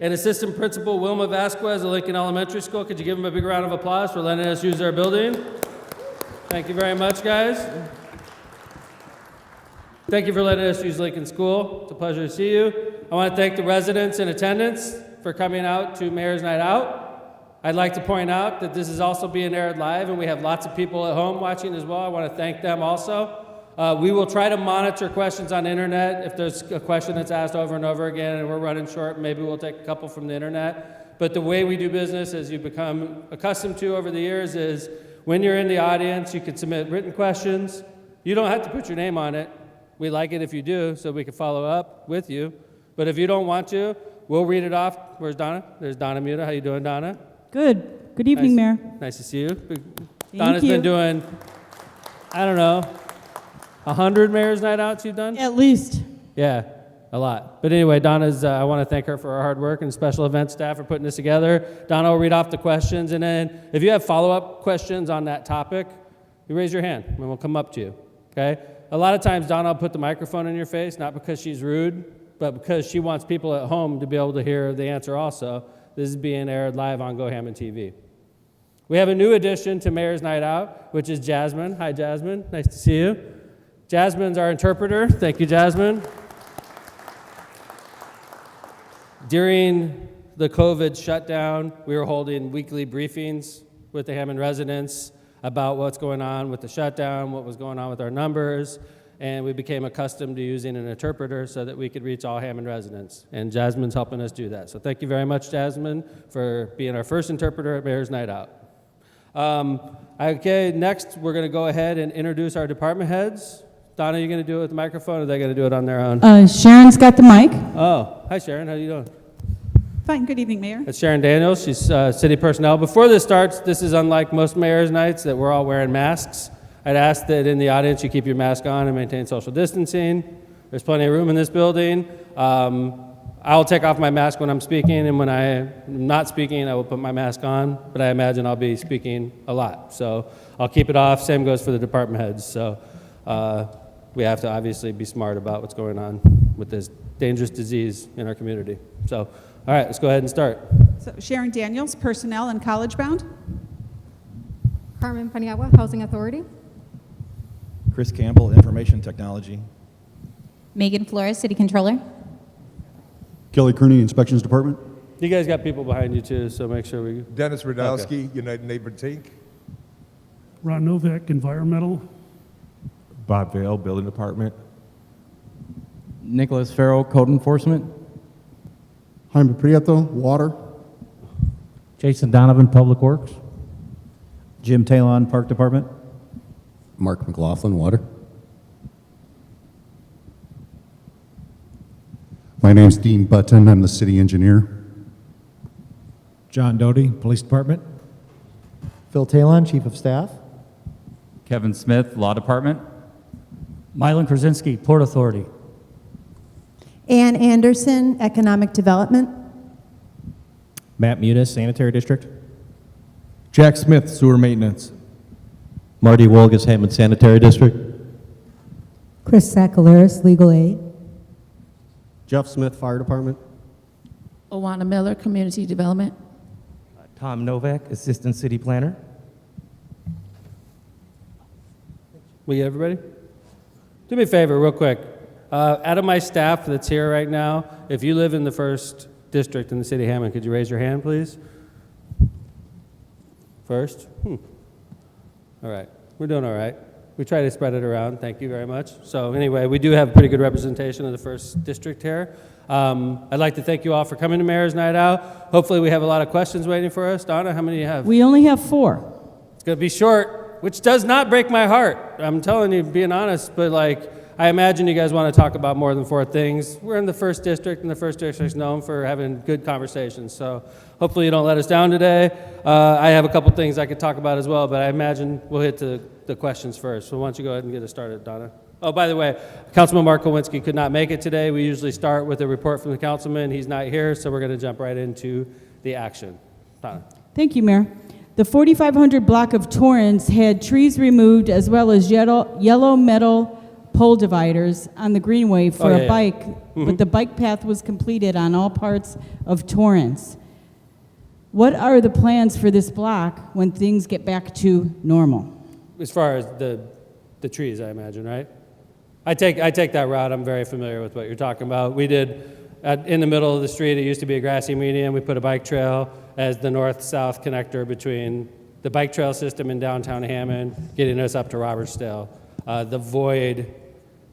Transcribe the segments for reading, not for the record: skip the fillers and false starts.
and Assistant Principal Wilma Vasquez of Lincoln Elementary School. Could you give them a big round of applause for letting us use their building? Thank you very much, guys. Thank you for letting us use Lincoln School. It's a pleasure to see you. I want to thank the residents in attendance for coming out to Mayor's Night Out. I'd like to point out that this is also being aired live, and we have lots of people at home watching as well. I want to thank them also. We will try to monitor questions on the internet. If there's a question that's asked over and over again and we're running short, maybe we'll take a couple from the internet. But the way we do business, as you've become accustomed to over the years, is when you're in the audience, you can submit written questions. You don't have to put your name on it. We like it if you do, so we can follow up with you. But if you don't want to, we'll read it off. Where's Donna? There's Donna Muta. How you doing, Donna? Good. Good evening, Mayor. Nice to see you. Donna's been doing, I don't know, 100 Mayor's Night Outs you've done? At least. Yeah, a lot. But anyway, Donna's, I want to thank her for her hard work and special event staff for putting this together. Donna will read off the questions, and then if you have follow-up questions on that topic, you raise your hand, and we'll come up to you, okay? A lot of times, Donna will put the microphone in your face, not because she's rude, but because she wants people at home to be able to hear the answer also. This is being aired live on Go Hammond TV. We have a new addition to Mayor's Night Out, which is Jasmine. Hi, Jasmine. Nice to see you. Jasmine's our interpreter. Thank you, Jasmine. During the COVID shutdown, we were holding weekly briefings with the Hammond residents about what's going on with the shutdown, what was going on with our numbers, and we became accustomed to using an interpreter so that we could reach all Hammond residents. And Jasmine's helping us do that. So thank you very much, Jasmine, for being our first interpreter at Mayor's Night Out. Okay, next we're going to go ahead and introduce our department heads. Donna, you going to do it with the microphone, or are they going to do it on their own? Sharon's got the mic. Oh, hi, Sharon. How you doing? Fine. Good evening, Mayor. That's Sharon Daniels. She's city personnel. Before this starts, this is unlike most mayor's nights that we're all wearing masks. I'd ask that in the audience you keep your mask on and maintain social distancing. There's plenty of room in this building. I'll take off my mask when I'm speaking, and when I'm not speaking, I will put my mask on, but I imagine I'll be speaking a lot. So I'll keep it off. Same goes for the department heads. So we have to obviously be smart about what's going on with this dangerous disease in our community. So, all right, let's go ahead and start. So Sharon Daniels, Personnel and College Bound. Carmen Paniagua, Housing Authority. Chris Campbell, Information Technology. Megan Flores, City Controller. Kelly Kearney, Inspections Department. You guys got people behind you too, so make sure we... Dennis Radowski, United Neighborhoods Inc. Ron Novak, Environmental. Bob Vale, Building Department. Nicholas Farrell, Code Enforcement. Jaime Prieto, Water. Jason Donovan, Public Works. Jim Talon, Park Department. Mark McLaughlin, Water. My name's Dean Button. I'm the city engineer. John Doty, Police Department. Phil Talon, Chief of Staff. Kevin Smith, Law Department. Mylan Krasinski, Port Authority. Ann Anderson, Economic Development. Matt Mutis, Sanitary District. Jack Smith, Sewer Maintenance. Marty Wolgas, Hammond Sanitary District. Chris Sakalaris, Legal Aid. Jeff Smith, Fire Department. Owana Miller, Community Development. Tom Novak, Assistant City Planner. We get everybody? Do me a favor, real quick. Out of my staff that's here right now, if you live in the first district in the city of Hammond, could you raise your hand, please? First? All right. We're doing all right. We try to spread it around. Thank you very much. So anyway, we do have pretty good representation of the first district here. I'd like to thank you all for coming to Mayor's Night Out. Hopefully we have a lot of questions waiting for us. Donna, how many do you have? We only have 4. It's going to be short, which does not break my heart. I'm telling you, being honest, but like, I imagine you guys want to talk about more than 4 things. We're in the first district, and the first district is known for having good conversations. So hopefully you don't let us down today. I have a couple things I could talk about as well, but I imagine we'll hit the questions first. So why don't you go ahead and get us started, Donna? Oh, by the way, Councilman Mark Kowinski could not make it today. We usually start with a report from the councilman. He's not here, so we're going to jump right into the action. Donna. Thank you, Mayor. The 4500 block of Torrance had trees removed as well as yellow metal pole dividers on the Greenway for Oh, yeah, a yeah. bike, but the bike path was completed on all parts of Torrance. What are the plans for this block when things get back to normal? As far as the trees, I imagine, right? I take that route. I'm very familiar with what you're talking about. We did, in the middle of the street, it used to be a grassy median. We put a bike trail as the north-south connector between the bike trail system in downtown Hammond, getting us up to Robertsdale. The void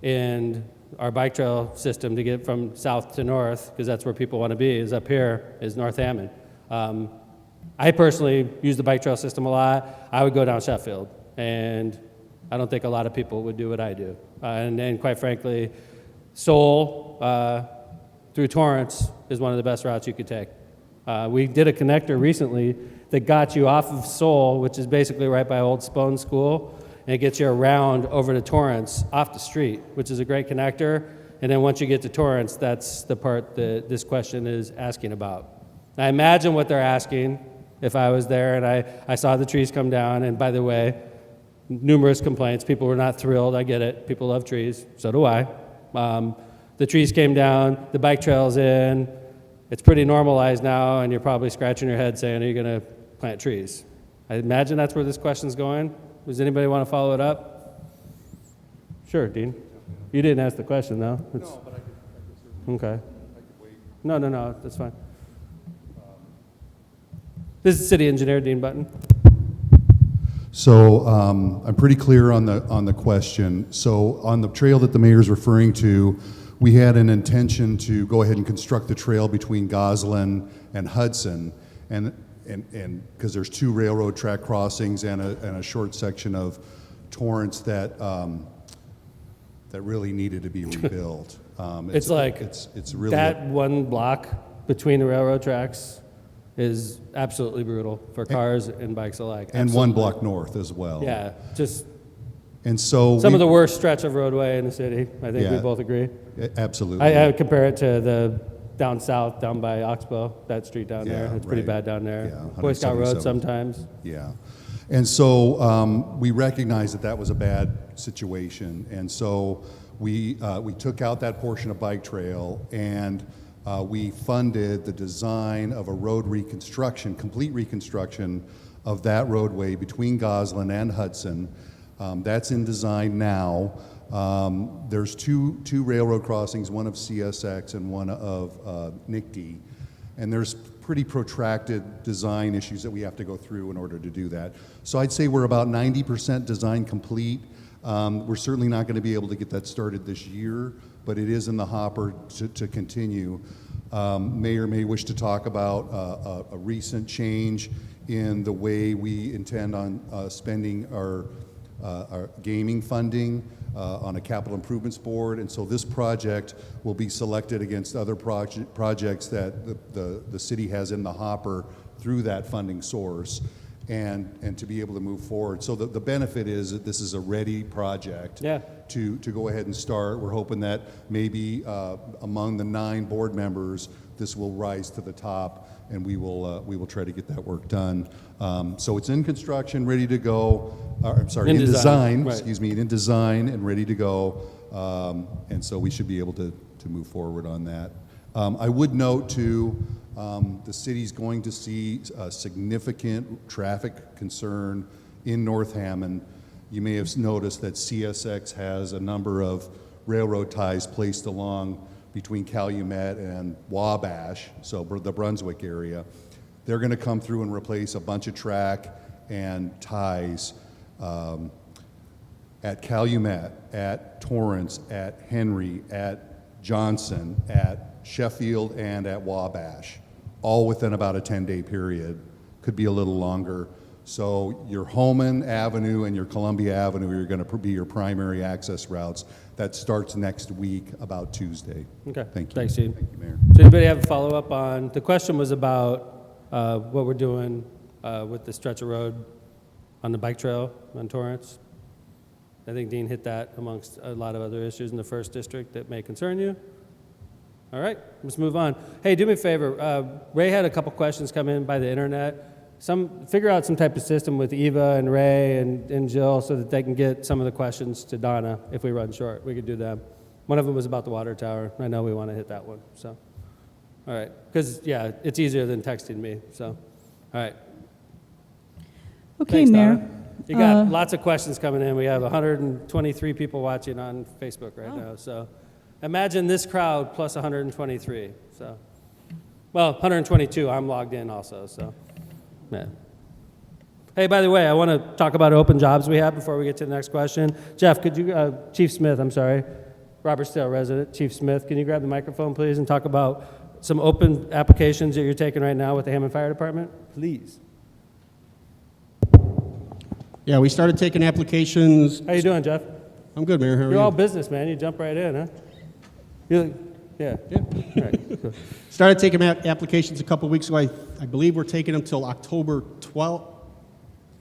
in our bike trail system to get from south to north, because that's where people want to be, is up here, is North Hammond. I personally use the bike trail system a lot. I would go down Sheffield, and I don't think a lot of people would do what I do. And quite frankly, Seoul through Torrance is one of the best routes you could take. We did a connector recently that got you off of Seoul, which is basically right by Old Spohn School, and it gets you around over to Torrance off the street, which is a great connector. And then once you get to Torrance, that's the part that this question is asking about. I imagine what they're asking if I was there and I saw the trees come down. And by the way, numerous complaints. People were not thrilled. I get it. People love trees. So do I. The trees came down. The bike trail's in. It's pretty normalized now, and you're probably scratching your head saying, are you going to plant trees? I imagine that's where this question's going. Does anybody want to follow it up? Sure, Dean. You didn't ask the question, though. No, but I could okay. I could wait. No, that's fine. This is City Engineer Dean Button. So I'm pretty clear on the question. So on the trail that the mayor's referring to, we had an intention to go ahead and construct the trail between Goslin and Hudson, and because there's 2 railroad track crossings and a short section of Torrance that really needed to be rebuilt. It's really that one block between the railroad tracks is absolutely brutal for cars and bikes alike. And Absolutely. 1 block north as well. Yeah, just and so some of the worst stretch of roadway in the city. I think we Yeah. both agree. Absolutely. I would compare it to the down south, down by Oxbow, that street down there. Yeah, It's pretty right. bad down there. Yeah, Boy Scout Road 177. sometimes. Yeah. And so we recognized that was a bad situation. And so we took out that portion of bike trail, and we funded the design of a road reconstruction, complete reconstruction of that roadway between Goslin and Hudson. That's in design now. There's two railroad crossings, one of CSX and one of NICD. And there's pretty protracted design issues that we have to go through in order to do that. So I'd say we're about 90% design complete. We're certainly not going to be able to get that started this year, but it is in the hopper to continue. Mayor may wish to talk about a recent change in the way we intend on spending our gaming funding on a capital improvements board, and so this project will be selected against other projects that the city has in the hopper through that funding source, and to be able to move forward. So the benefit is that this is a ready project to go ahead and start. We're hoping that maybe among the 9 board members, this will rise to the top, and we will try to get that work done. So it's in construction, ready to go. I'm sorry, in design. Right. Excuse me, in design and ready to go. And so we should be able to move forward on that. I would note too, the city's going to see a significant traffic concern in North Hammond. You may have noticed that CSX has a number of railroad ties placed along between Calumet and Wabash, so the Brunswick area. They're going to come through and replace a bunch of track and ties at Calumet, at Torrance, at Henry, at Johnson, at Sheffield, and at Wabash, all within about a 10-day period. Could be a little longer. So your Holman Avenue and your Columbia Avenue are going to be your primary access routes. That starts next week, about Tuesday. Okay. Thank you. Thanks, Gene. Thank you, Mayor. Does anybody have a follow-up on, the question was about what we're doing with the stretch of road on the bike trail on Torrance. I think Dean hit that amongst a lot of other issues in the first district that may concern you. All right, let's move on. Hey, do me a favor. Ray had a couple questions come in by the internet. figure out some type of system with Eva and Ray and Jill so that they can get some of the questions to Donna if we run short. We could do them. One of them was about the water tower. I know we want to hit that one. So, all right. Because, yeah, it's easier than texting me. So, all right. Okay, Thanks, Mayor. Donna. You got lots of questions coming in. We have 123 people watching on Facebook right now. So imagine this crowd plus 123. So, well, 122. I'm logged in also. So, yeah. Hey, by the way, I want to talk about open jobs we have before we get to the next question. Jeff, could you, Chief Smith, I'm sorry, Robertsdale resident, Chief Smith, can you grab the microphone, please, and talk about some open applications that you're taking right now with the Hammond Fire Department? Please. Yeah, we started taking applications. How you doing, Jeff? I'm good, Mayor. How are You're you? all business, man. You jump right in, huh? Yeah. All right. Cool. Started taking applications a couple weeks ago. I believe we're taking them till October 12th.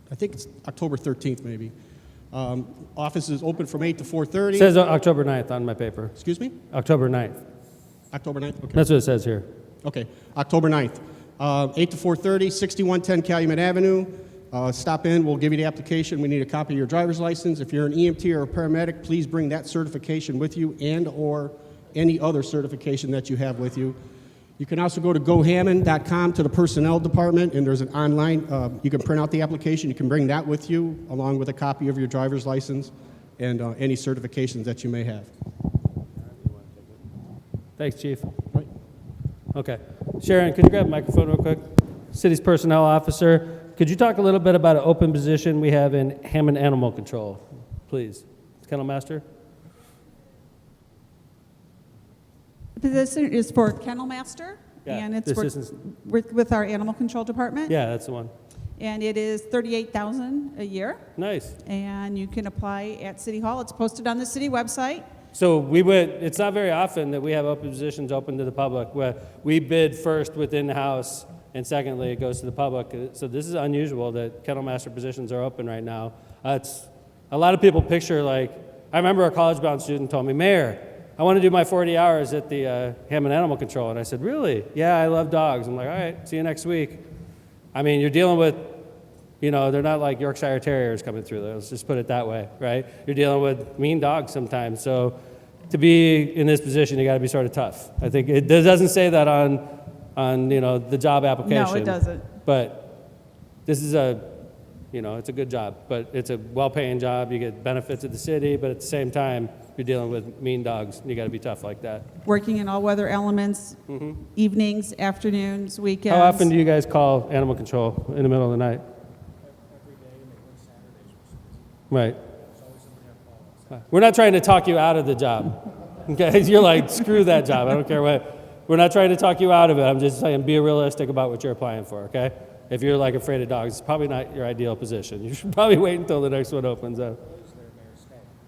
I think it's October 13th, maybe. Office is open from 8 to 4:30. It says October 9th on my paper. Excuse me? October 9th. October 9th? Okay. That's what it says here. Okay, October 9th. 8 to 4:30, 6110 Calumet Avenue. Stop in, we'll give you the application. We need a copy of your driver's license. If you're an EMT or a paramedic, please bring that certification with you and or any other certification that you have with you. You can also go to gohammond.com to the personnel department, and there's an online, you can print out the application. You can bring that with you along with a copy of your driver's license and any certifications that you may have. Thanks, Chief. Right. Okay. Sharon, could you grab a microphone real quick? City's personnel officer. Could you talk a little bit about an open position we have in Hammond Animal Control, please? Kennel Master? The position is for Kennel Master, Yeah, and it's this isn't- with our Animal Control Department. Yeah, that's the one. And it is $38,000 a year, Nice. and you can apply at City Hall. It's posted on the city website. So it's not very often that we have open positions open to the public. Where we bid first within the house, and secondly, it goes to the public. So this is unusual that kennel master positions are open right now. It's a lot of people picture like, I remember a college-bound student told me, Mayor, I want to do my 40 hours at the Hammond Animal Control. And I said, really? Yeah, I love dogs. I'm like, all right, see you next week. I mean, you're dealing with, they're not like Yorkshire Terriers coming through. Let's just put it that way, right? You're dealing with mean dogs sometimes. So to be in this position, you got to be sort of tough. I think it doesn't say that on the job application. No, it doesn't. But this is it's a good job. But it's a well-paying job. You get benefits of the city, but at the same time, you're dealing with mean dogs. And you got to be tough like that. Working in all weather elements, evenings, afternoons, weekends. How often do you guys call animal control in the middle of the night? Right. We're not trying to talk you out of the job. Okay, you're like, screw that job. I don't care what. We're not trying to talk you out of it. I'm just saying, be realistic about what you're applying for. Okay. If you're like afraid of dogs, it's probably not your ideal position. You should probably wait until the next one opens up.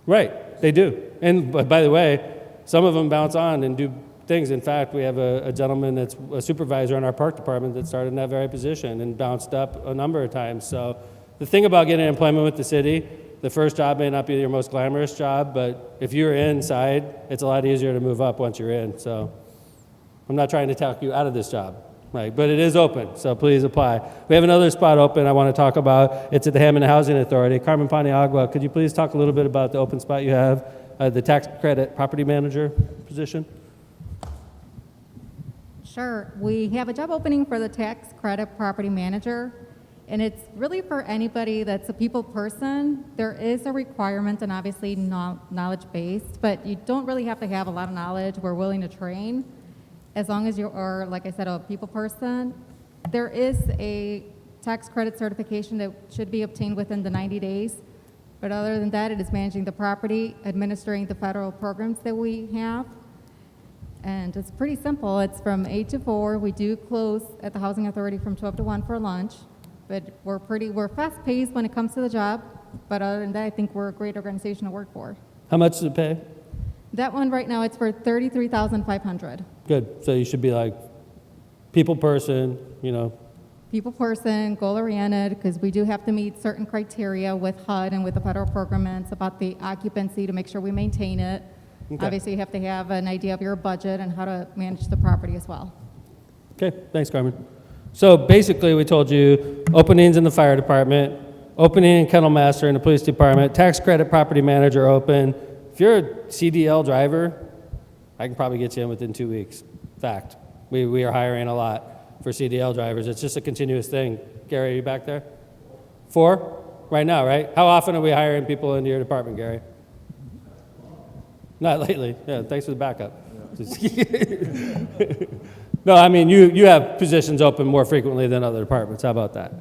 Right. They do. And by the way, some of them bounce on and do things. In fact, we have a gentleman that's a supervisor in our park department that started in that very position and bounced up a number of times. So the thing about getting employment with the city, the first job may not be your most glamorous job, but if you're inside, it's a lot easier to move up once you're in. So I'm not trying to talk you out of this job, right? But it is open, so please apply. We have another spot open I want to talk about. It's at the Hammond Housing Authority. Carmen Paniagua, could you please talk a little bit about the open spot you have, the tax credit property manager position? Sure. We have a job opening for the tax credit property manager. And it's really for anybody that's a people person. There is a requirement and obviously knowledge-based, but you don't really have to have a lot of knowledge. We're willing to train as long as you are, like I said, a people person. There is a tax credit certification that should be obtained within the 90 days. But other than that, it is managing the property, administering the federal programs that we have. And it's pretty simple. It's from 8 to 4. We do close at the Housing Authority from 12 to 1 for lunch. But we're fast-paced when it comes to the job. But other than that, I think we're a great organization to work for. How much does it pay? That one right now, it's for $33,500. Good. So you should be like people person, People person, goal-oriented, because we do have to meet certain criteria with HUD and with the federal program, and it's about the occupancy to make sure we maintain it. Okay. Obviously, you have to have an idea of your budget and how to manage the property as well. Okay, thanks, Carmen. So basically, we told you openings in the fire department, opening in kennel master in the police department, tax credit property manager open. If you're a CDL driver, I can probably get you in within 2 weeks. Fact. We are hiring a lot for CDL drivers. It's just a continuous thing. Gary, are you back there? 4? Right now, right? How often are we hiring people into your department, Gary? Not lately. Yeah, thanks for the backup. No, I mean, you have positions open more frequently than other departments. How about that?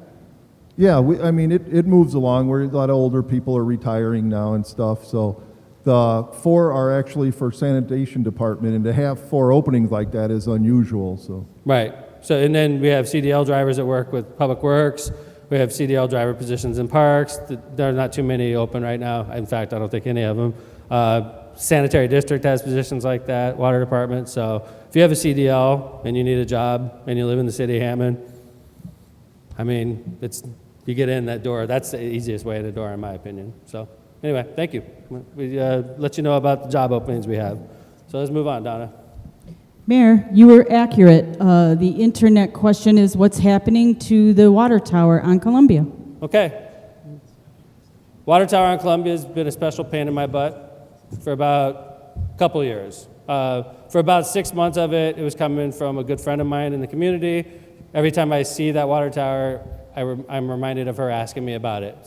Yeah, I mean, it moves along. A lot of older people are retiring now and stuff, so the 4 are actually for sanitation department, and to have 4 openings like that is unusual, so. Right. So, and then we have CDL drivers that work with Public Works. We have CDL driver positions in parks. There are not too many open right now. In fact, I don't think any of them. Sanitary district has positions like that, water department. So if you have a CDL and you need a job and you live in the city of Hammond, I mean, you get in that door. That's the easiest way in the door, in my opinion. So anyway, thank you. We let you know about the job openings we have. So let's move on, Donna. Mayor, you were accurate. The internet question is what's happening to the water tower on Columbia? Okay. Water tower on Columbia has been a special pain in my butt for about a couple years. For about 6 months of it, it was coming from a good friend of mine in the community. Every time I see that water tower, I'm reminded of her asking me about it.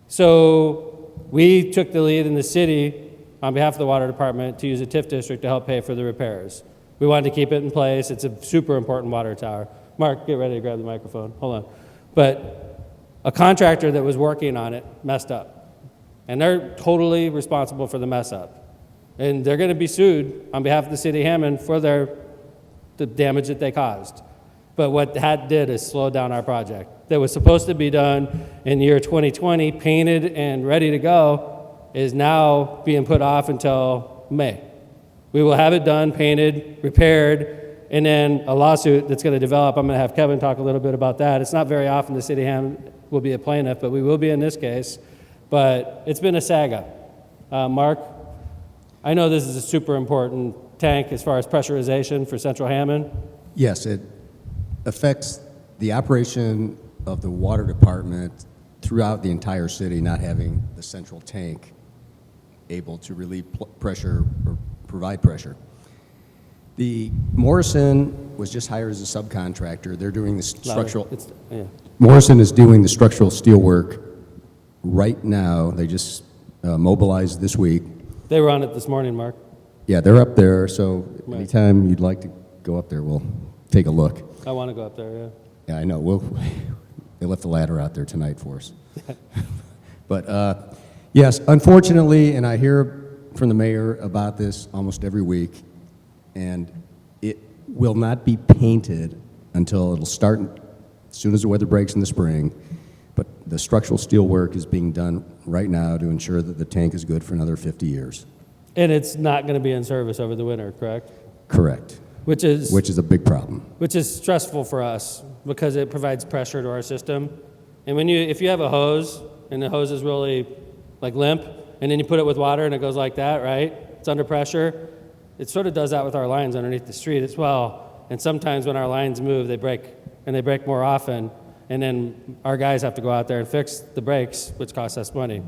So we took the lead in the city on behalf of the water department to use a TIF district to help pay for the repairs. We wanted to keep it in place. It's a super important water tower. Mark, get ready to grab the microphone. Hold on. But a contractor that was working on it messed up. And they're totally responsible for the mess up. And they're going to be sued on behalf of the city of Hammond for the damage that they caused. But what that did is slow down our project. That was supposed to be done in the year 2020, painted and ready to go, is now being put off until May. We will have it done, painted, repaired, and then a lawsuit that's going to develop. I'm going to have Kevin talk a little bit about that. It's not very often the city of Hammond will be a plaintiff, but we will be in this case. But it's been a saga. Mark, I know this is a super important tank as far as pressurization for Central Hammond. Yes, it affects the operation of the water department throughout the entire city, not having the central tank able to relieve pressure or provide pressure. The Morrison was just hired as a subcontractor. They're doing the structural. Morrison is doing the structural steel work right now. They just mobilized this week. They were on it this morning, Mark. Yeah, they're up there, so anytime you'd like to go up there, we'll take a look. I want to go up there, yeah. Yeah, I know. They left the ladder out there tonight for us. But yes, unfortunately, and I hear from the mayor about this almost every week, and it will not be painted until it'll start as soon as the weather breaks in the spring. But the structural steel work is being done right now to ensure that the tank is good for another 50 years. And it's not going to be in service over the winter, correct? Correct. Which is a big problem. Which is stressful for us because it provides pressure to our system. And if you have a hose and the hose is really like limp, and then you put it with water and it goes like that, right? It's under pressure. It sort of does that with our lines underneath the street as well. And sometimes when our lines move, they break, and they break more often. And then our guys have to go out there and fix the breaks, which costs us money.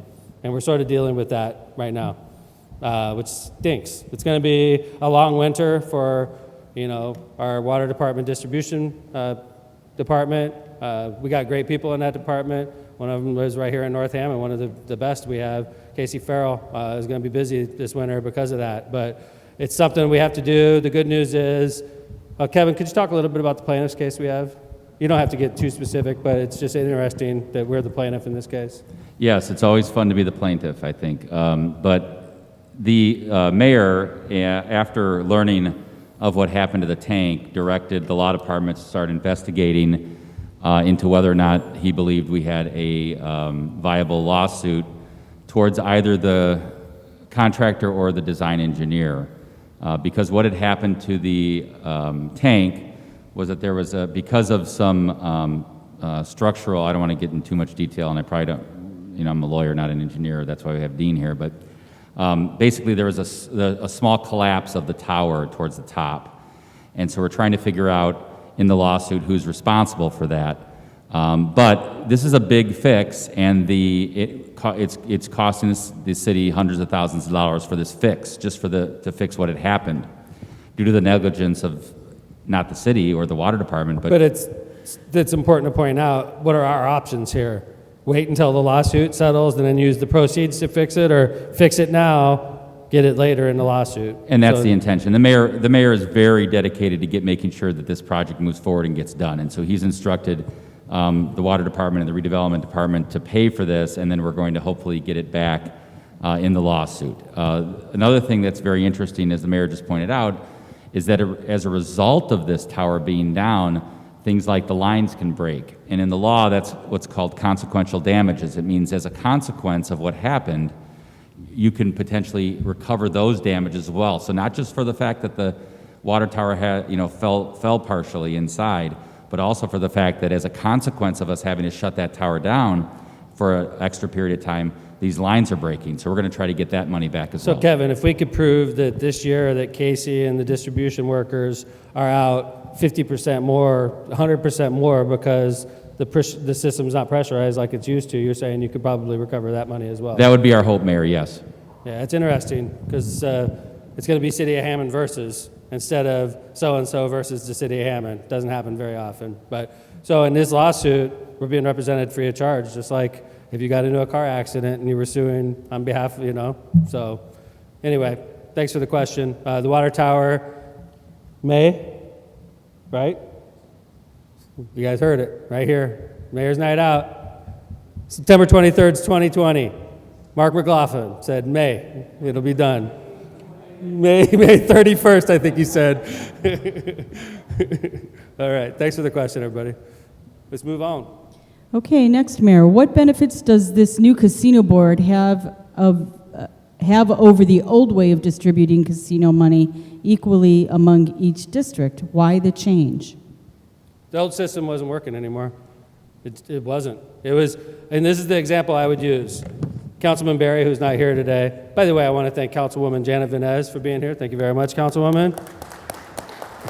And we're sort of dealing with that right now, which stinks. It's going to be a long winter for our water department distribution department. We got great people in that department. One of them lives right here in North Hammond, one of the best we have. Casey Farrell is going to be busy this winter because of that. But it's something we have to do. The good news is, Kevin, could you talk a little bit about the plaintiff's case we have? You don't have to get too specific, but it's just interesting that we're the plaintiff in this case. Yes, it's always fun to be the plaintiff, I think. But the mayor, after learning of what happened to the tank, directed the law department to start investigating into whether or not he believed we had a viable lawsuit towards either the contractor or the design engineer. Because what had happened to the tank was that there was because of some structural, I don't want to get into too much detail, and I probably don't, I'm a lawyer, not an engineer, that's why we have Dean here, but basically there was a small collapse of the tower towards the top. And so we're trying to figure out in the lawsuit who's responsible for that. But this is a big fix, and it's costing the city hundreds of thousands of dollars for this fix, just to fix what had happened, due to the negligence of not the city or the water department, But it's important to point out, what are our options here? Wait until the lawsuit settles and then use the proceeds to fix it, or fix it now, get it later in the lawsuit? And that's So- the intention. The mayor is very dedicated to making sure that this project moves forward and gets done. And so he's instructed the water department and the redevelopment department to pay for this, and then we're going to hopefully get it back in the lawsuit. Another thing that's very interesting, as the mayor just pointed out, is that as a result of this tower being down, things like the lines can break. And in the law, that's what's called consequential damages. It means as a consequence of what happened, you can potentially recover those damages as well. So not just for the fact that the water tower fell partially inside, but also for the fact that as a consequence of us having to shut that tower down for an extra period of time, these lines are breaking. So we're going to try to get that money back as well. So Kevin, if we could prove that this year that Casey and the distribution workers are out 50% more, 100% more because the system's not pressurized like it's used to, you're saying you could probably recover that money as well? That would be our hope, Mayor, yes. Yeah, it's interesting because it's going to be City of Hammond versus, instead of so-and-so versus the City of Hammond. Doesn't happen very often. But so in this lawsuit, we're being represented free of charge, just like if you got into a car accident and you were suing on behalf of, So anyway, thanks for the question. The water tower, May, right? You guys heard it right here. Mayor's Night Out. September 23rd, 2020. Mark McLaughlin said May, it'll be done. May 31st, I think he said. All right, thanks for the question, everybody. Let's move on. Okay, next, Mayor. What benefits does this new casino board have over the old way of distributing casino money equally among each district? Why the change? The old system wasn't working anymore. It wasn't. It was, and this is the example I would use. Councilman Berry, who's not here today. By the way, I want to thank Councilwoman Janet Venez for being here. Thank you very much, Councilwoman.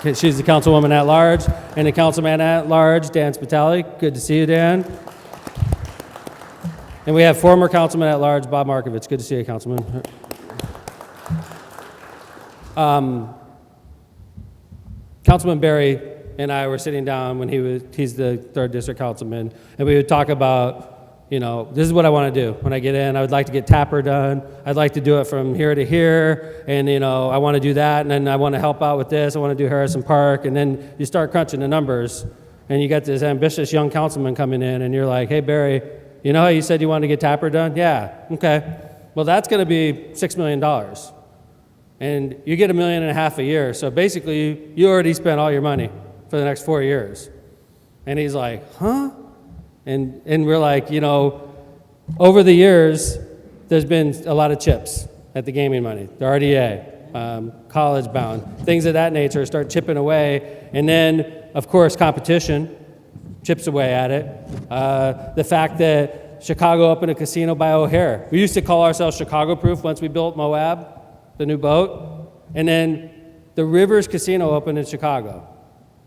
She's the Councilwoman at Large, and the Councilman at Large, Dan Spitali. Good to see you, Dan. And we have former Councilman at Large, Bob Markovich. Good to see you, Councilman. Councilman Berry and I were sitting down when he's the 3rd District Councilman, and we would talk about, this is what I want to do. When I get in, I would like to get Tapper done. I'd like to do it from here to here, and I want to do that, and then I want to help out with this. I want to do Harrison Park, and then you start crunching the numbers, and you got this ambitious young councilman coming in, and you're like, hey, Barry, you know how you said you wanted to get Tapper done? Yeah, okay. Well, that's going to be $6 million, and you get $1.5 million a year, so basically you already spent all your money for the next 4 years. And he's like, huh? And we're like, over the years, there's been a lot of chips at the gaming money, the RDA, college bound, things of that nature start chipping away. And then, of course, competition chips away at it. The fact that Chicago opened a casino by O'Hare. We used to call ourselves Chicago Proof once we built Moab, the new boat. And then the Rivers Casino opened in Chicago,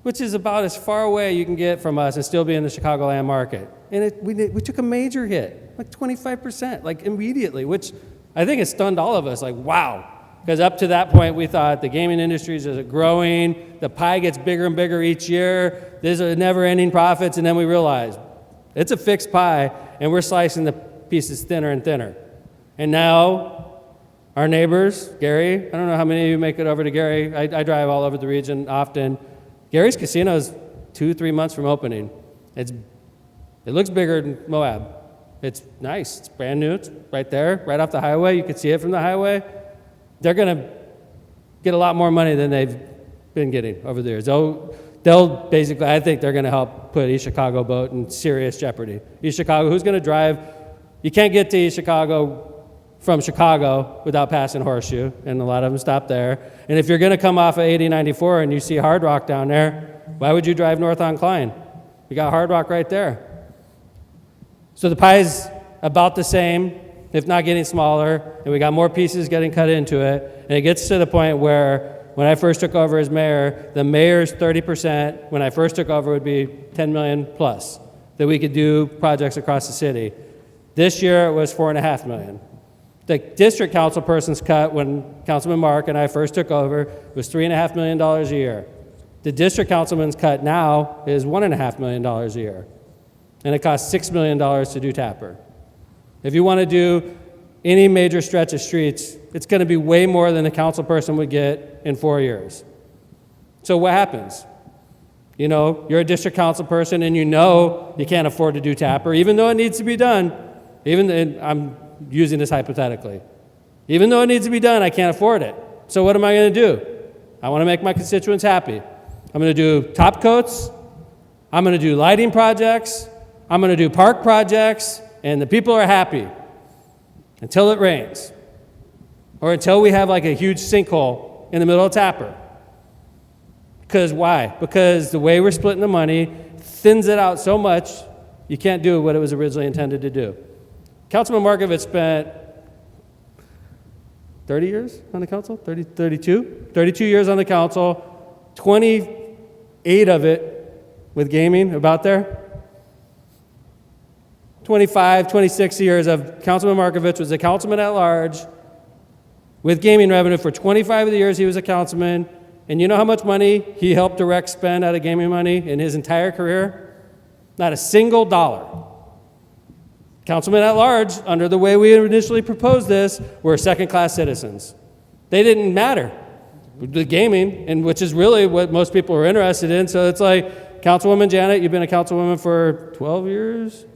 which is about as far away you can get from us and still be in the Chicagoland market. And we took a major hit, like 25%, like immediately, which I think it stunned all of us, like, wow. Because up to that point, we thought the gaming industry is growing, the pie gets bigger and bigger each year, there's a never-ending profits, and then we realized it's a fixed pie, and we're slicing the pieces thinner and thinner. And now, our neighbors, Gary, I don't know how many of you make it over to Gary. I drive all over the region often. Gary's Casino is 2-3 months from opening. It looks bigger than Moab. It's nice. It's brand new. It's right there, right off the highway. You can see it from the highway. They're going to get a lot more money than they've been getting over the years. They'll basically, I think they're going to help put East Chicago boat in serious jeopardy. East Chicago, who's going to drive? You can't get to East Chicago from Chicago without passing Horseshoe, and a lot of them stop there. And if you're going to come off of 8094 and you see Hard Rock down there, why would you drive north on Klein? You got Hard Rock right there. So the pie is about the same, if not getting smaller, and we got more pieces getting cut into it, and it gets to the point where when I first took over as mayor, the mayor's 30% when I first took over would be 10 million plus that we could do projects across the city. This year it was 4.5 million. The district council person's cut when Councilman Mark and I first took over was $3.5 million a year. The district councilman's cut now is $1.5 million a year. And it costs $6 million to do Tapper. If you want to do any major stretch of streets, it's going to be way more than the council person would get in 4 years. So what happens? You know, you're a district council person and you know you can't afford to do Tapper, even though it needs to be done. I'm using this hypothetically. Even though it needs to be done, I can't afford it. So what am I going to do? I want to make my constituents happy. I'm going to do top coats. I'm going to do lighting projects. I'm going to do park projects. And the people are happy until it rains. Or until we have like a huge sinkhole in the middle of Tapper. Because why? Because the way we're splitting the money thins it out so much, you can't do what it was originally intended to do. Councilman Markovich spent 30 years on the council? 32 years on the council, 28 of it with gaming, about there. 25, 26 years of Councilman Markovich was a councilman at large with gaming revenue for 25 of the years he was a councilman. And you know how much money he helped direct spend out of gaming money in his entire career? Not a single dollar. Councilmen at large, under the way we initially proposed this, were second-class citizens. They didn't matter. The gaming, and which is really what most people are interested in. So it's like, Councilwoman Janet, you've been a councilwoman for 12 years?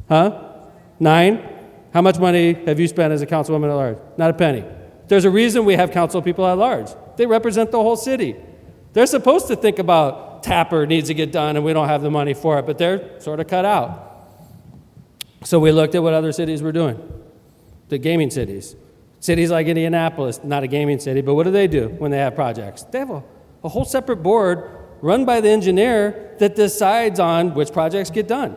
Huh? 9? How much money have you spent as a councilwoman at large? Not a penny. There's a reason we have council people at large. They represent the whole city. They're supposed to think about Tapper needs to get done and we don't have the money for it, but they're sort of cut out. So we looked at what other cities were doing, the gaming cities. Cities like Indianapolis, not a gaming city, but what do when they have projects? They have a whole separate board run by the engineer that decides on which projects get done.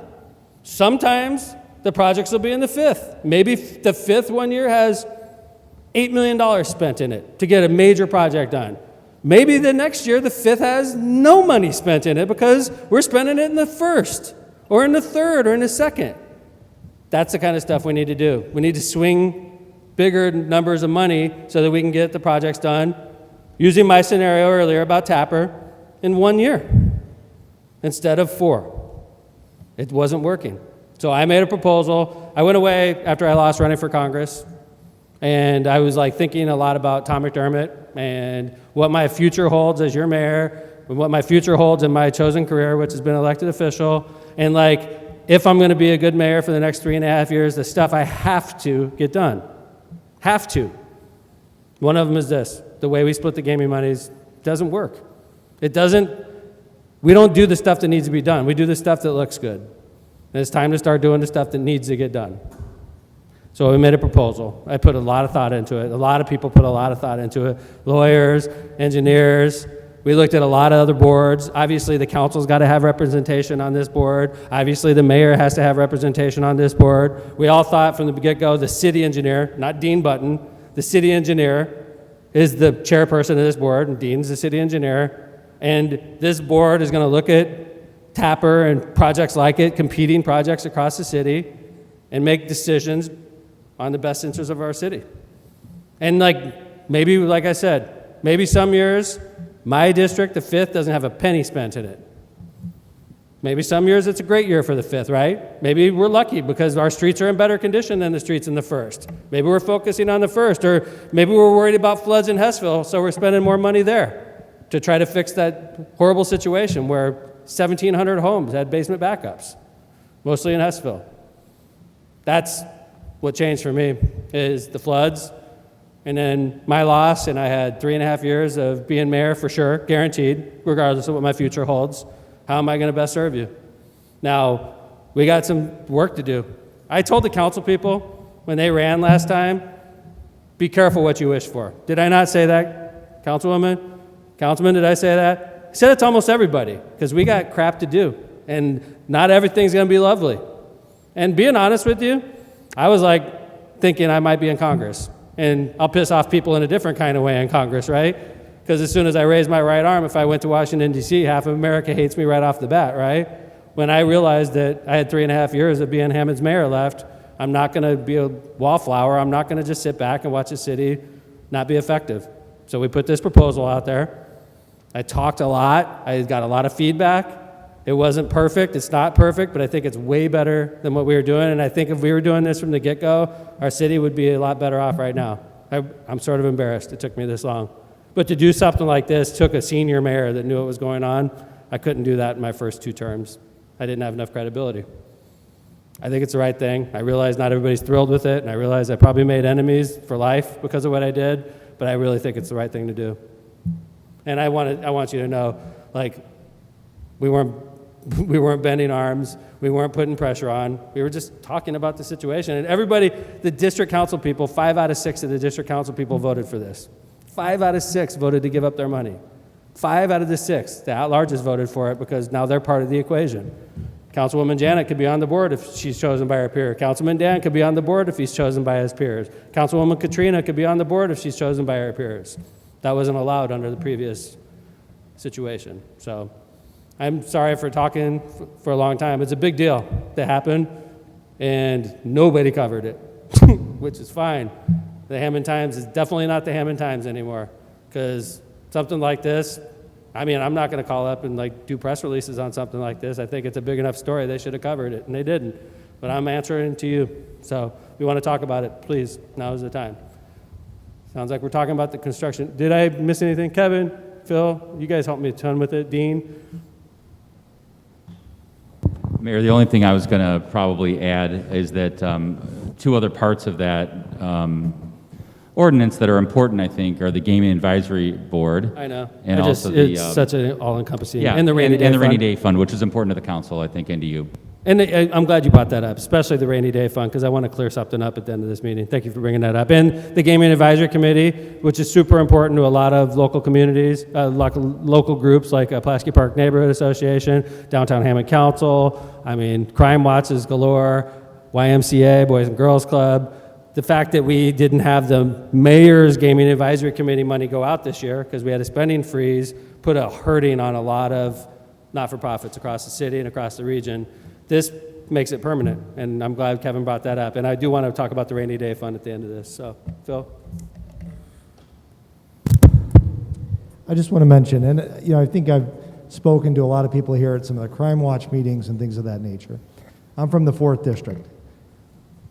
Sometimes the projects will be in the fifth. Maybe the fifth one year has $8 million spent in it to get a major project done. Maybe the next year the fifth has no money spent in it because we're spending it in the first or in the third or in the second. That's the kind of stuff we need to do. We need to swing bigger numbers of money so that we can get the projects done, using my scenario earlier about Tapper, in 1 year instead of 4. It wasn't working. So I made a proposal. I went away after I lost running for Congress, and I was like thinking a lot about Tom McDermott and what my future holds as your mayor, and what my future holds in my chosen career, which has been elected official, and like, if I'm going to be a good mayor for the next 3.5 years, the stuff I have to get done. Have to. One of them is this. The way we split the gaming monies doesn't work. We don't do the stuff that needs to be done. We do the stuff that looks good. And it's time to start doing the stuff that needs to get done. So we made a proposal. I put a lot of thought into it. A lot of people put a lot of thought into it. Lawyers, engineers. We looked at a lot of other boards. Obviously, the council's got to have representation on this board. Obviously, the mayor has to have representation on this board. We all thought from the get-go, the city engineer, not Dean Button, the city engineer is the chairperson of this board, and Dean's the city engineer. And this board is going to look at Tapper and projects like it, competing projects across the city, and make decisions on the best interests of our city. And maybe, like I said, maybe some years, my district, the 5th, doesn't have a penny spent in it. Maybe some years it's a great year for the 5th, right? Maybe we're lucky because our streets are in better condition than the streets in the 1st. Maybe we're focusing on the 1st, or maybe we're worried about floods in Hessville, so we're spending more money there to try to fix that horrible situation where 1,700 homes had basement backups, mostly in Hessville. That's what changed for me, is the floods. And then my loss, and I had 3.5 years of being mayor for sure, guaranteed, regardless of what my future holds. How am I going to best serve you? Now, we got some work to do. I told the council people when they ran last time, be careful what you wish for. Did I not say that, Councilwoman? Councilman, did I say that? I said it to almost everybody, because we got crap to do, and not everything's going to be lovely. And being honest with you, I was thinking I might be in Congress. And I'll piss off people in a different kind of way in Congress, right? Because as soon as I raise my right arm, if I went to Washington, D.C., half of America hates me right off the bat, right? When I realized that I had 3.5 years of being Hammond's mayor left, I'm not going to be a wallflower. I'm not going to just sit back and watch the city not be effective. So we put this proposal out there. I talked a lot. I got a lot of feedback. It wasn't perfect. It's not perfect, but I think it's way better than what we were doing. And I think if we were doing this from the get-go, our city would be a lot better off right now. I'm sort of embarrassed it took me this long. But to do something like this took a senior mayor that knew what was going on. I couldn't do that in my first 2 terms. I didn't have enough credibility. I think it's the right thing. I realize not everybody's thrilled with it, and I realize I probably made enemies for life because of what I did, but I really think it's the right thing to do. And I want you to know, like, we weren't bending arms. We weren't putting pressure on. We were just talking about the situation. And everybody, the district council people, 5 out of 6 of the district council people voted for this. 5 out of 6 voted to give up their money. 5 out of the 6, the at-larges voted for it because now they're part of the equation. Councilwoman Janet could be on the board if she's chosen by her peer. Councilman Dan could be on the board if he's chosen by his peers. Councilwoman Katrina could be on the board if she's chosen by her peers. That wasn't allowed under the previous situation. So I'm sorry for talking for a long time. It's a big deal that happened, and nobody covered it, which is fine. The Hammond Times is definitely not the Hammond Times anymore, because something like this, I mean, I'm not going to call up and like do press releases on something like this. I think it's a big enough story. They should have covered it, and they didn't. But I'm answering to you. So if you want to talk about it, please, now is the time. Sounds like we're talking about the construction. Did I miss anything? Kevin, Phil, you guys helped me a ton with it. Dean? Mayor, the only thing I was going to probably add is that 2 other parts of that ordinance that are important, I think, are the Gaming Advisory Board. I know. And also it's such an all-encompassing. Yeah, and the rainy day and the fund. Rainy Day Fund, which is important to the council, I think, and to you. And I'm glad you brought that up, especially the rainy day fund, because I want to clear something up at the end of this meeting. Thank you for bringing that up. And the Gaming Advisory Committee, which is super important to a lot of local communities, local groups like Pulaski Park Neighborhood Association, Downtown Hammond Council, I mean, Crime Watch is galore, YMCA, Boys and Girls Club. The fact that we didn't have the mayor's Gaming Advisory Committee money go out this year because we had a spending freeze put a hurting on a lot of not-for-profits across the city and across the region. This makes it permanent, and I'm glad Kevin brought that up. And I do want to talk about the rainy day fund at the end of this. So, Phil? I just want to mention, and I think I've spoken to a lot of people here at some of the Crime Watch meetings and things of that nature. I'm from the 4th District.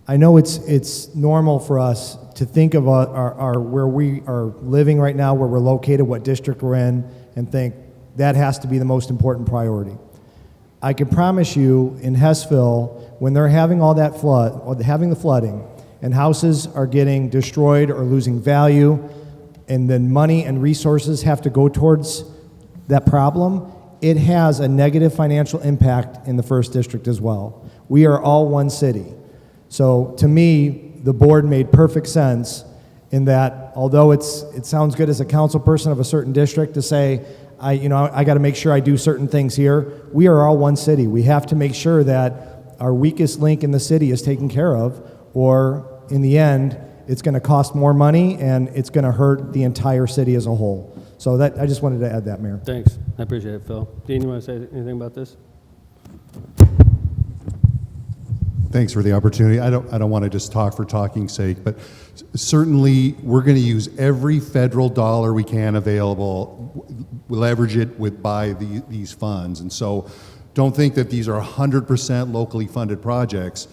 I know it's normal for us to think of our where we are living right now, where we're located, what district we're in, and think that has to be the most important priority. I can promise you in Hessville, when they're having all that flood, or having the flooding, and houses are getting destroyed or losing value, and then money and resources have to go towards that problem, it has a negative financial impact in the 1st District as well. We are all one city. So to me, the board made perfect sense in that although it sounds good as a council person of a certain district to say, I got to make sure I do certain things here. We are all one city. We have to make sure that our weakest link in the city is taken care of, or in the end, it's going to cost more money and it's going to hurt the entire city as a whole. So I just wanted to add that, Mayor. Thanks. I appreciate it, Phil. Dean, you want to say anything about this? Thanks for the opportunity. I don't want to just talk for talking's sake, but certainly we're going to use every federal dollar we can available, leverage it by these funds. And so don't think that these are 100% locally funded projects.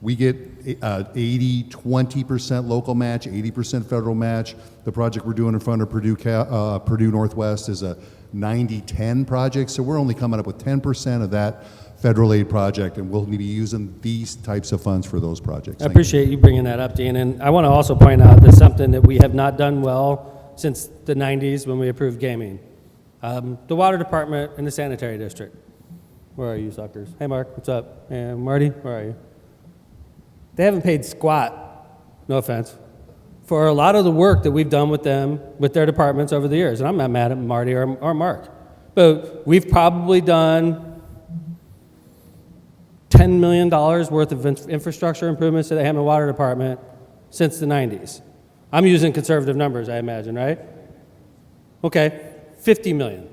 We get 80, 20% local match, 80% federal match. The project we're doing in front of Purdue Northwest is a 90-10 project, so we're only coming up with 10% of that federal aid project, and we'll be using these types of funds for those projects. I appreciate you bringing that up, Dean. And I want to also point out that something that we have not done well since the 90s when we approved gaming. The water department and the sanitary district. Where are you, suckers? Hey, Mark, what's up? And Marty, where are you? They haven't paid squat, no offense, for a lot of the work that we've done with them, with their departments over the years. And I'm not mad at Marty or Mark. But we've probably done $10 million worth of infrastructure improvements to the Hammond Water Department since the 90s. I'm using conservative numbers, I imagine, right? Okay, 50 million.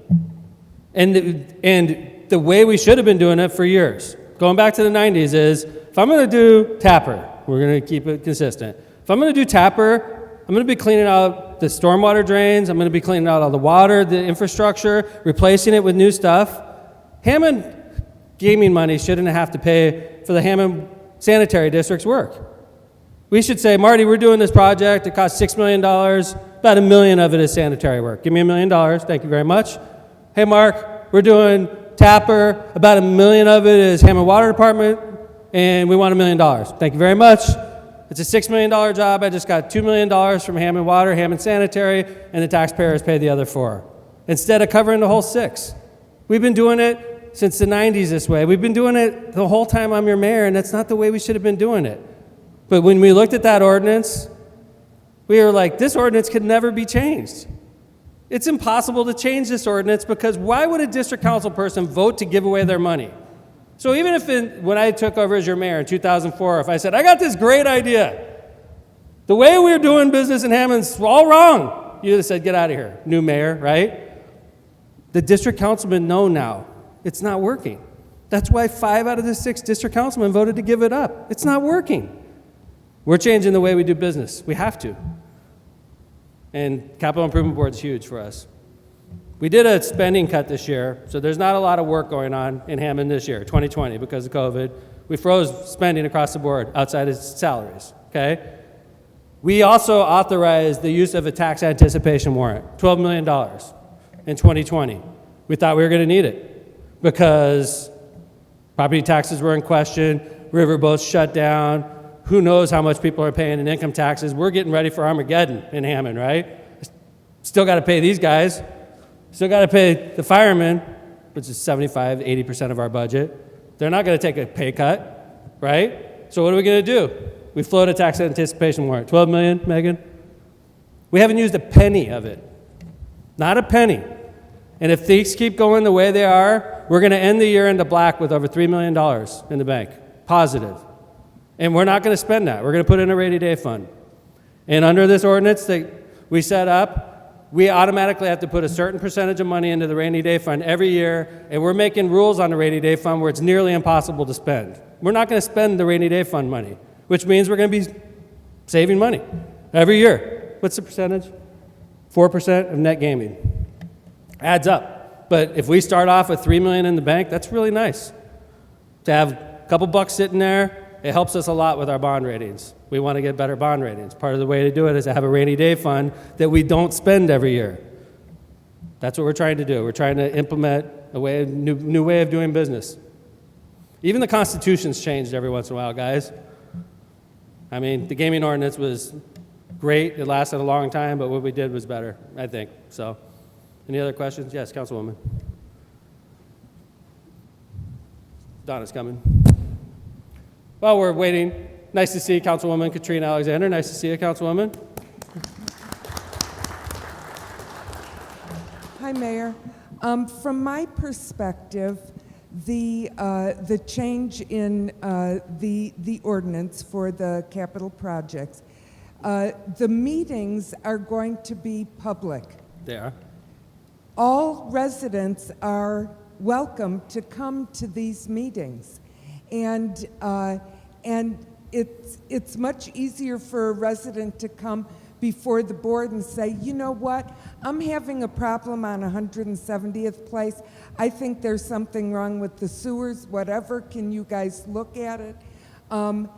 And the way we should have been doing it for years, going back to the 90s, is if I'm going to do Tapper, we're going to keep it consistent. If I'm going to do Tapper, I'm going to be cleaning out the stormwater drains. I'm going to be cleaning out all the water, the infrastructure, replacing it with new stuff. Hammond gaming money shouldn't have to pay for the Hammond Sanitary District's work. We should say, Marty, we're doing this project. It costs $6 million. About $1 million of it is sanitary work. Give me $1 million. Thank you very much. Hey, Mark, we're doing Tapper. About $1 million of it is Hammond Water Department, and we want $1 million. Thank you very much. It's a $6 million job. I just got $2 million from Hammond Water, Hammond Sanitary, and the taxpayers pay the other $4 million, instead of covering the whole $6 million. We've been doing it since the 90s this way. We've been doing it the whole time I'm your mayor, and that's not the way we should have been doing it. But when we looked at that ordinance, we were like, this ordinance could never be changed. It's impossible to change this ordinance, because why would a district council person vote to give away their money? So even if when I took over as your mayor in 2004, if I said, I got this great idea, the way we're doing business in Hammond's all wrong, you would have said, get out of here, new mayor, right? The district councilmen know now it's not working. That's why 5 out of the 6 district councilmen voted to give it up. It's not working. We're changing the way we do business. We have to. And Capital Improvement Board is huge for us. We did a spending cut this year, so there's not a lot of work going on in Hammond this year, 2020, because of COVID. We froze spending across the board outside of salaries, okay? We also authorized the use of a tax anticipation warrant, $12 million in 2020. We thought we were going to need it because property taxes were in question, riverboats shut down, who knows how much people are paying in income taxes. We're getting ready for Armageddon in Hammond, right? Still got to pay these guys. Still got to pay the firemen, which is 75, 80% of our budget. They're not going to take a pay cut, right? So what are we going to do? We float a tax anticipation warrant. 12 million, Megan? We haven't used a penny of it. Not a penny. And if things keep going the way they are, we're going to end the year in the black with over $3 million in the bank, positive. And we're not going to spend that. We're going to put it in a rainy day fund. And under this ordinance that we set up, we automatically have to put a certain percentage of money into the rainy day fund every year, and we're making rules on the rainy day fund where it's nearly impossible to spend. We're not going to spend the rainy day fund money, which means we're going to be saving money every year. What's the percentage? 4% of net gaming. Adds up. But if we start off with $3 million in the bank, that's really nice. To have a couple bucks sitting there, it helps us a lot with our bond ratings. We want to get better bond ratings. Part of the way to do it is to have a rainy day fund that we don't spend every year. That's what we're trying to do. We're trying to implement a new way of doing business. Even the Constitution's changed every once in a while, guys. I mean, the gaming ordinance was great. It lasted a long time, but what we did was better, I think. So, any other questions? Yes, Councilwoman. Donna's coming. While we're waiting, nice to see you, Councilwoman Katrina Alexander. Nice to see you, Councilwoman. Hi, Mayor. From my perspective, the change in the ordinance for the capital projects, the meetings are going to be public. They are. All residents are welcome to come to these meetings. And it's much easier for a resident to come before the board and say, you know what, I'm having a problem on 170th Place. I think there's something wrong with the sewers, whatever. Can you guys look at it? And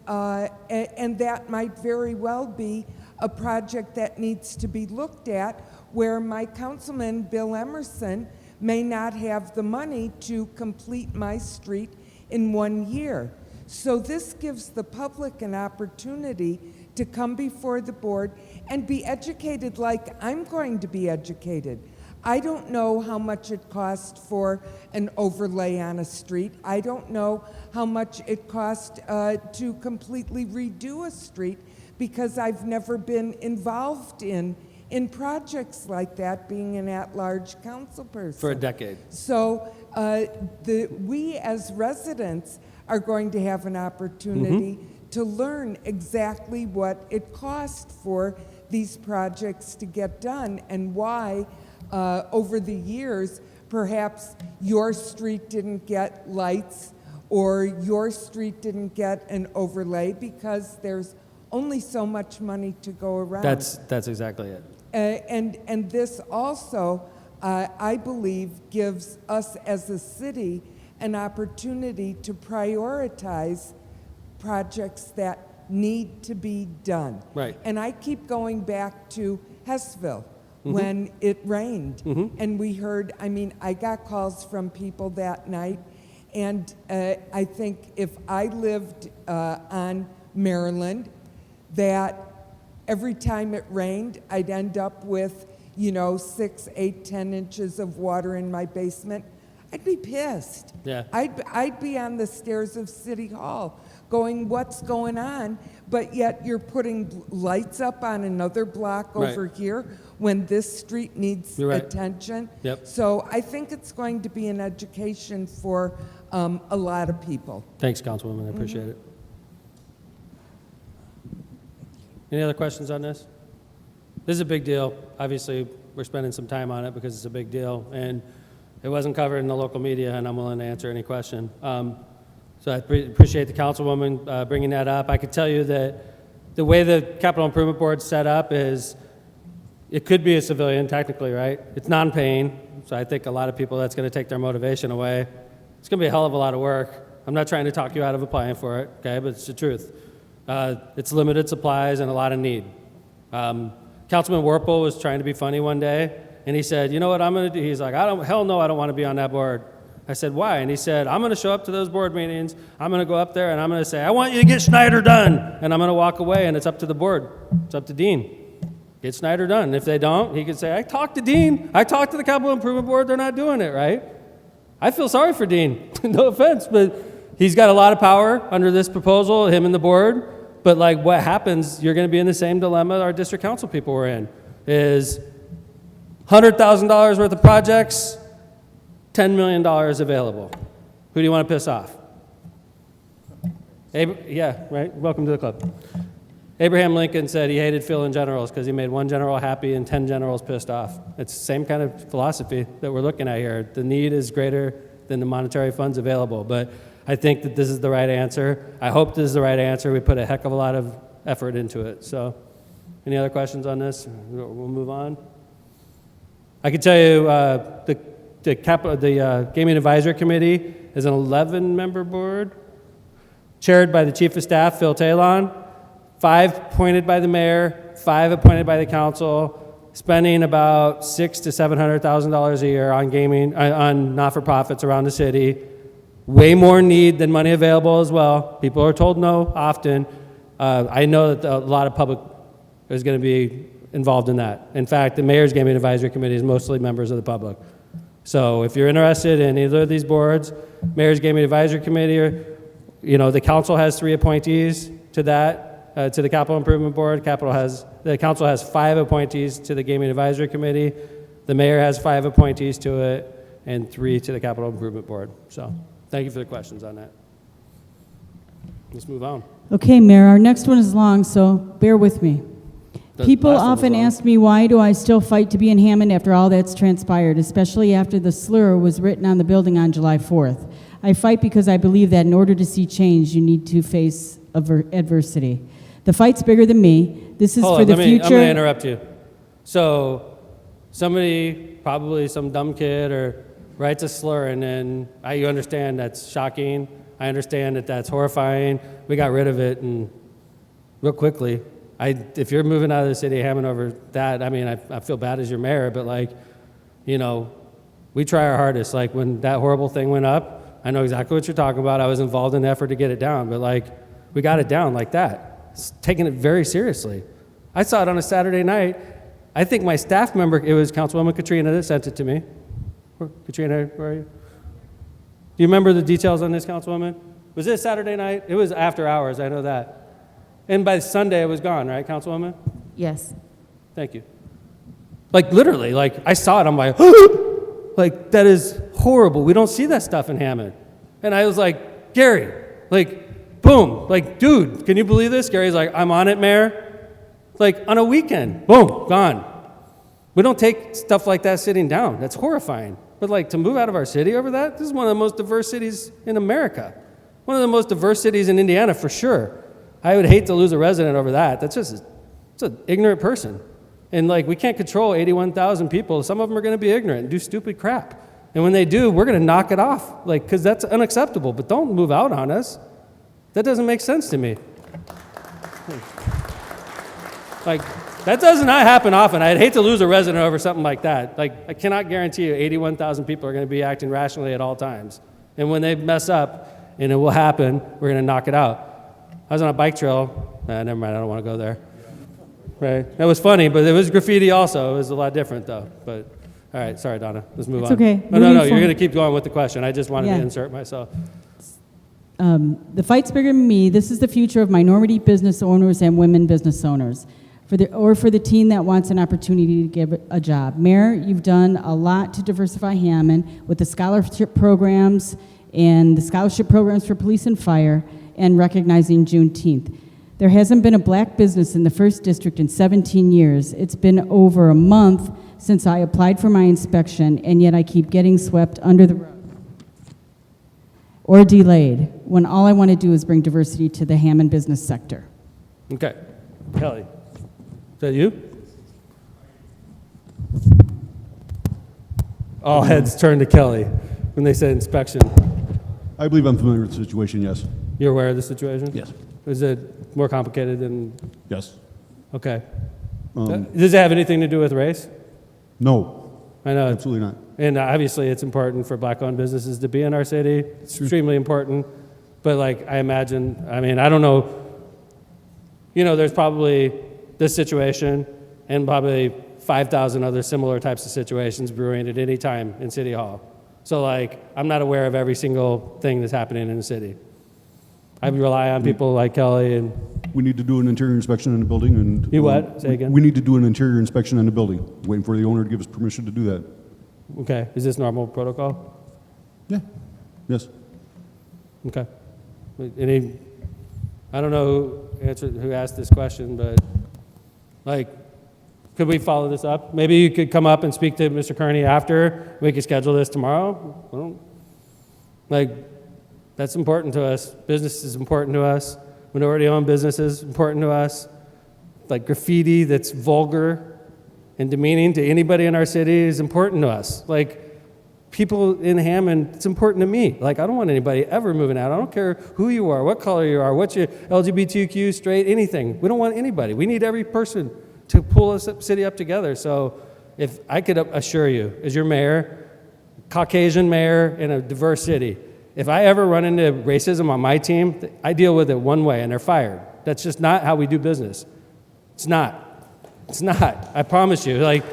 that might very well be a project that needs to be looked at, where my councilman, Bill Emerson, may not have the money to complete my street in 1 year. So this gives the public an opportunity to come before the board and be educated like I'm going to be educated. I don't know how much it costs for an overlay on a street. I don't know how much it costs to completely redo a street, because I've never been involved in projects like that, being an at-large council person. For a decade. So we as residents are going to have an opportunity to learn exactly what it costs for these projects to get done, and why over the years perhaps your street didn't get lights or your street didn't get an overlay because there's only so much money to go around. That's exactly it. And this also, I believe, gives us as a city an opportunity to prioritize projects that need to be done. Right. And I keep going back to Hessville when it rained. And we heard, I mean, I got calls from people that night, and I think if I lived on Maryland, that every time it rained, I'd end up with, 6, 8, 10 inches of water in my basement. I'd be pissed. Yeah. I'd be on the stairs of City Hall going, what's going on? But yet you're putting lights up on another block over here when this street needs attention. Yep. So I think it's going to be an education for a lot of people. Thanks, Councilwoman. I appreciate it. Any other questions on this? This is a big deal. Obviously, we're spending some time on it because it's a big deal, and it wasn't covered in the local media, and I'm willing to answer any question. So I appreciate the Councilwoman bringing that up. I could tell you that the way the Capital Improvement Board's set up is it could be a civilian, technically, right? It's non-paying, so I think a lot of people, that's going to take their motivation away. It's going to be a hell of a lot of work. I'm not trying to talk you out of applying for it, okay, but it's the truth. It's limited supplies and a lot of need. Councilman Werpel was trying to be funny one day, and he said, you know what I'm going to do? He's like, hell no, I don't want to be on that board. I said, why? And he said, I'm going to show up to those board meetings. I'm going to go up there, and I'm going to say, I want you to get Snyder done. And I'm going to walk away, and it's up to the board. It's up to Dean. Get Snyder done. If they don't, he could say, I talked to Dean. I talked to the Capital Improvement Board. They're not doing it, right? I feel sorry for Dean. No offense, but he's got a lot of power under this proposal, him and the board. But like what happens, you're going to be in the same dilemma our district council people were in, is $100,000 worth of projects, $10 million available. Who do you want to piss off? Yeah, right? Welcome to the club. Abraham Lincoln said he hated filling generals because he made one general happy and 10 generals pissed off. It's the same kind of philosophy that we're looking at here. The need is greater than the monetary funds available. But I think that this is the right answer. I hope this is the right answer. We put a heck of a lot of effort into it. So any other questions on this? We'll move on. I can tell you the Gaming Advisory Committee is an 11-member board chaired by the Chief of Staff, Phil Talon, 5 appointed by the mayor, 5 appointed by the council, spending about $600,000 to $700,000 a year on gaming, on not-for-profits around the city. Way more need than money available as well. People are told no often. I know that a lot of public is going to be involved in that. In fact, the Mayor's Gaming Advisory Committee is mostly members of the public. So if you're interested in either of these boards, Mayor's Gaming Advisory Committee, or, the council has 3 appointees to that, to the Capital Improvement Board. The council has 5 appointees to the Gaming Advisory Committee. The mayor has 5 appointees to it, and 3 to the Capital Improvement Board. So thank you for the questions on that. Let's move on. Okay, Mayor, our next one is long, so bear with me. People last one was often long. ask me, why do I still fight to be in Hammond after all that's transpired, especially after the slur was written on the building on July 4th. I fight because I believe that in order to see change, you need to face adversity. The fight's bigger than me. This is Hold for on, the I'm future. going to interrupt you. So somebody, probably some dumb kid, or writes a slur, and then you understand that's shocking. I understand that that's horrifying. We got rid of it and real quickly. If you're moving out of the city of Hammond over that, I feel bad as your mayor, but we try our hardest. Like when that horrible thing went up, I know exactly what you're talking about. I was involved in the effort to get it down, but we got it down like that. It's taking it very seriously. I saw it on a Saturday night. I think my staff member, it was Councilwoman Katrina that sent it to me. Katrina, where are you? Do you remember the details on this, Councilwoman? Was it Saturday night? It was after hours, I know that. And by Sunday, it was gone, right, Councilwoman? Yes. Thank you. Literally, I saw it, I'm like, that is horrible. We don't see that stuff in Hammond. And I was like, Gary, boom, dude, can you believe this? Gary's like, I'm on it, Mayor. Like on a weekend, boom, gone. We don't take stuff like that sitting down. That's horrifying. But like to move out of our city over that, this is one of the most diverse cities in America. One of the most diverse cities in Indiana for sure. I would hate to lose a resident over that. It's an ignorant person. And like we can't control 81,000 people. Some of them are going to be ignorant and do stupid crap. And when they do, we're going to knock it off. Like, because that's unacceptable. But don't move out on us. That doesn't make sense to me. Like, that does not happen often. I'd hate to lose a resident over something like that. Like, I cannot guarantee you 81,000 people are going to be acting rationally at all times. And when they mess up, and it will happen, we're going to knock it out. I was on a bike trail. Never mind, I don't want to go there. Right? That was funny, but it was graffiti also. It was a lot different, though. But, all right, sorry, Donna. Let's move It's on. okay. No, Moving you're going to forward. keep going with the question. I just wanted Yeah. to insert myself. The fight's bigger than me. This is the future of minority business owners and women business owners, for the teen that wants an opportunity to get a job. Mayor, you've done a lot to diversify Hammond with the scholarship programs and the scholarship programs for police and fire and recognizing Juneteenth. There hasn't been a black business in the 1st District in 17 years. It's been over a month since I applied for my inspection, and yet I keep getting swept under the rug or delayed, when all I want to do is bring diversity to the Hammond business sector. Okay. Kelly, is that you? All heads turned to Kelly when they said inspection. I believe I'm familiar with the situation, yes. You're aware of the situation? Yes. Is it more complicated than? Yes. Okay. Does it have anything to do with race? No. I know. Absolutely not. And obviously it's important for black-owned businesses to be in our city. It's extremely important. But like, I imagine, I mean, I don't know, there's probably this situation and probably 5,000 other similar types of situations brewing at any time in City Hall. So like, I'm not aware of every single thing that's happening in the city. I rely on people like Kelly and... We need to do an interior inspection in the building and... You what? Say again? We need to do an interior inspection in the building. Waiting for the owner to give us permission to do that. Okay, is this normal protocol? Yeah. Yes. Okay. I don't know who asked this question, but like, could we follow this up? Maybe you could come up and speak to Mr. Kearney after. We could schedule this tomorrow. That's important to us. Business is important to us. Minority-owned businesses important to us. Like graffiti that's vulgar and demeaning to anybody in our city is important to us. Like people in Hammond, it's important to me. Like I don't want anybody ever moving out. I don't care who you are, what color you are, what's your LGBTQ, straight, anything. We don't want anybody. We need every person to pull us city up together. So if I could assure you, as your mayor, Caucasian mayor in a diverse city, if I ever run into racism on my team, I deal with it one way and they're fired. That's just not how we do business. It's not. It's not. I promise you. Like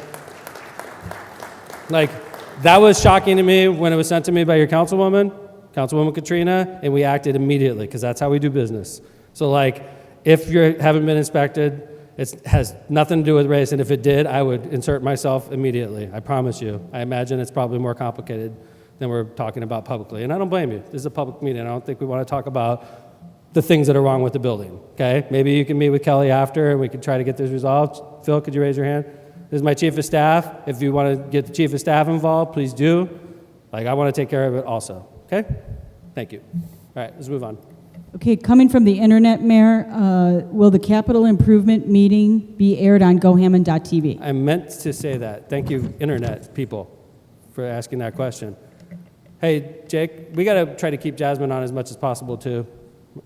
that was shocking to me when it was sent to me by your Councilwoman Katrina, and we acted immediately because that's how we do business. So like, if you haven't been inspected, it has nothing to do with race, and if it did, I would insert myself immediately. I promise you. I imagine it's probably more complicated than we're talking about publicly, and I don't blame you. This is a public meeting. I don't think we want to talk about the things that are wrong with the building, okay? Maybe you can meet with Kelly after and we can try to get this resolved. Phil, could you raise your hand? This is my chief of staff. If you want to get the chief of staff involved, please do. Like, I want to take care of it also, okay? Thank you. All right, let's move on. Okay, coming from the internet, Mayor, will the capital improvement meeting be aired on GoHammond.tv? I meant to say that. Thank you, internet people, for asking that question. Hey, Jake, we got to try to keep Jasmine on as much as possible, too.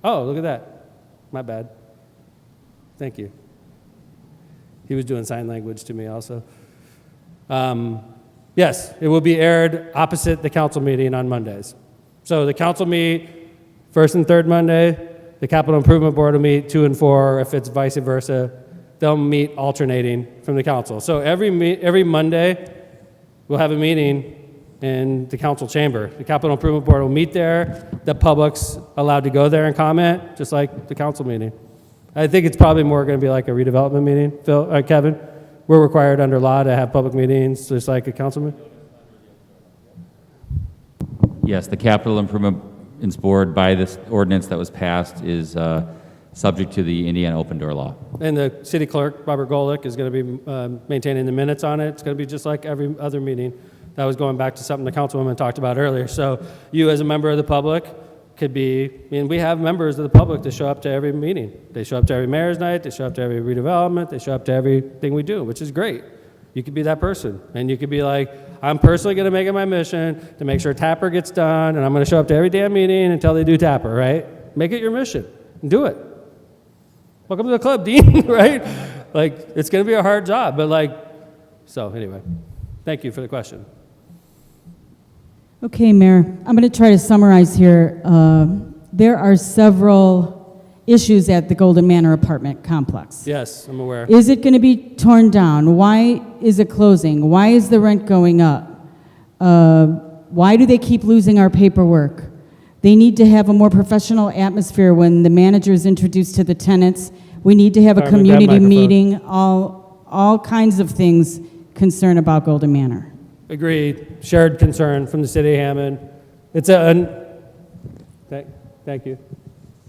Oh, look at that. My bad. Thank you. He was doing sign language to me also. Yes, it will be aired opposite the council meeting on Mondays. So the council meet first and third Monday. The Capital Improvement Board will meet 2 and 4, if it's vice versa. They'll meet alternating from the council. So every Monday, we'll have a meeting in the council chamber. The Capital Improvement Board will meet there. The public's allowed to go there and comment, just like the council meeting. I think it's probably more going to be like a redevelopment meeting. Kevin, we're required under law to have public meetings, just like a council meeting. Yes, the Capital Improvements Board, by this ordinance that was passed, is subject to the Indiana open door law. And the city clerk, Robert Golick, is going to be maintaining the minutes on it. It's going to be just like every other meeting. That was going back to something the councilwoman talked about earlier. So you as a member of the public could be, I mean, we have members of the public that show up to every meeting. They show up to every mayor's night, they show up to every redevelopment, they show up to everything we do, which is great. You could be that person. And you could be like, I'm personally going to make it my mission to make sure Tapper gets done, and I'm going to show up to every damn meeting until they do Tapper, right? Make it your mission and do it. Welcome to the club, Dean, right? Like, it's going to be a hard job, but like, so anyway, thank you for the question. Okay, Mayor, I'm going to try to summarize here. There are several issues at the Golden Manor apartment complex. Yes, I'm aware. Is it going to be torn down? Why is it closing? Why is the rent going up? Why do they keep losing our paperwork? They need to have a more professional atmosphere when the manager is introduced to the tenants. We need to have a Carmen, grab community microphone. meeting, all kinds of things concern about Golden Manor. Agreed. Shared concern from the city of Hammond. It's a, thank you.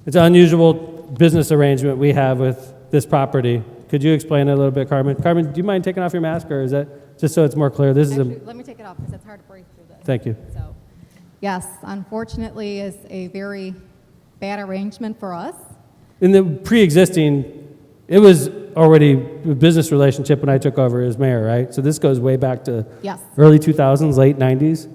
It's an unusual business arrangement we have with this property. Could you explain it a little bit, Carmen? Carmen, do you mind taking off your mask, or is that just so it's more clear? This Actually, is let me take it off because it's hard to breathe through this. Thank you. So, yes, unfortunately, it's a very bad arrangement for us. In the pre-existing, it was already a business relationship when I took over as mayor, right? So this goes way back to Yes. early 2000s, late 90s?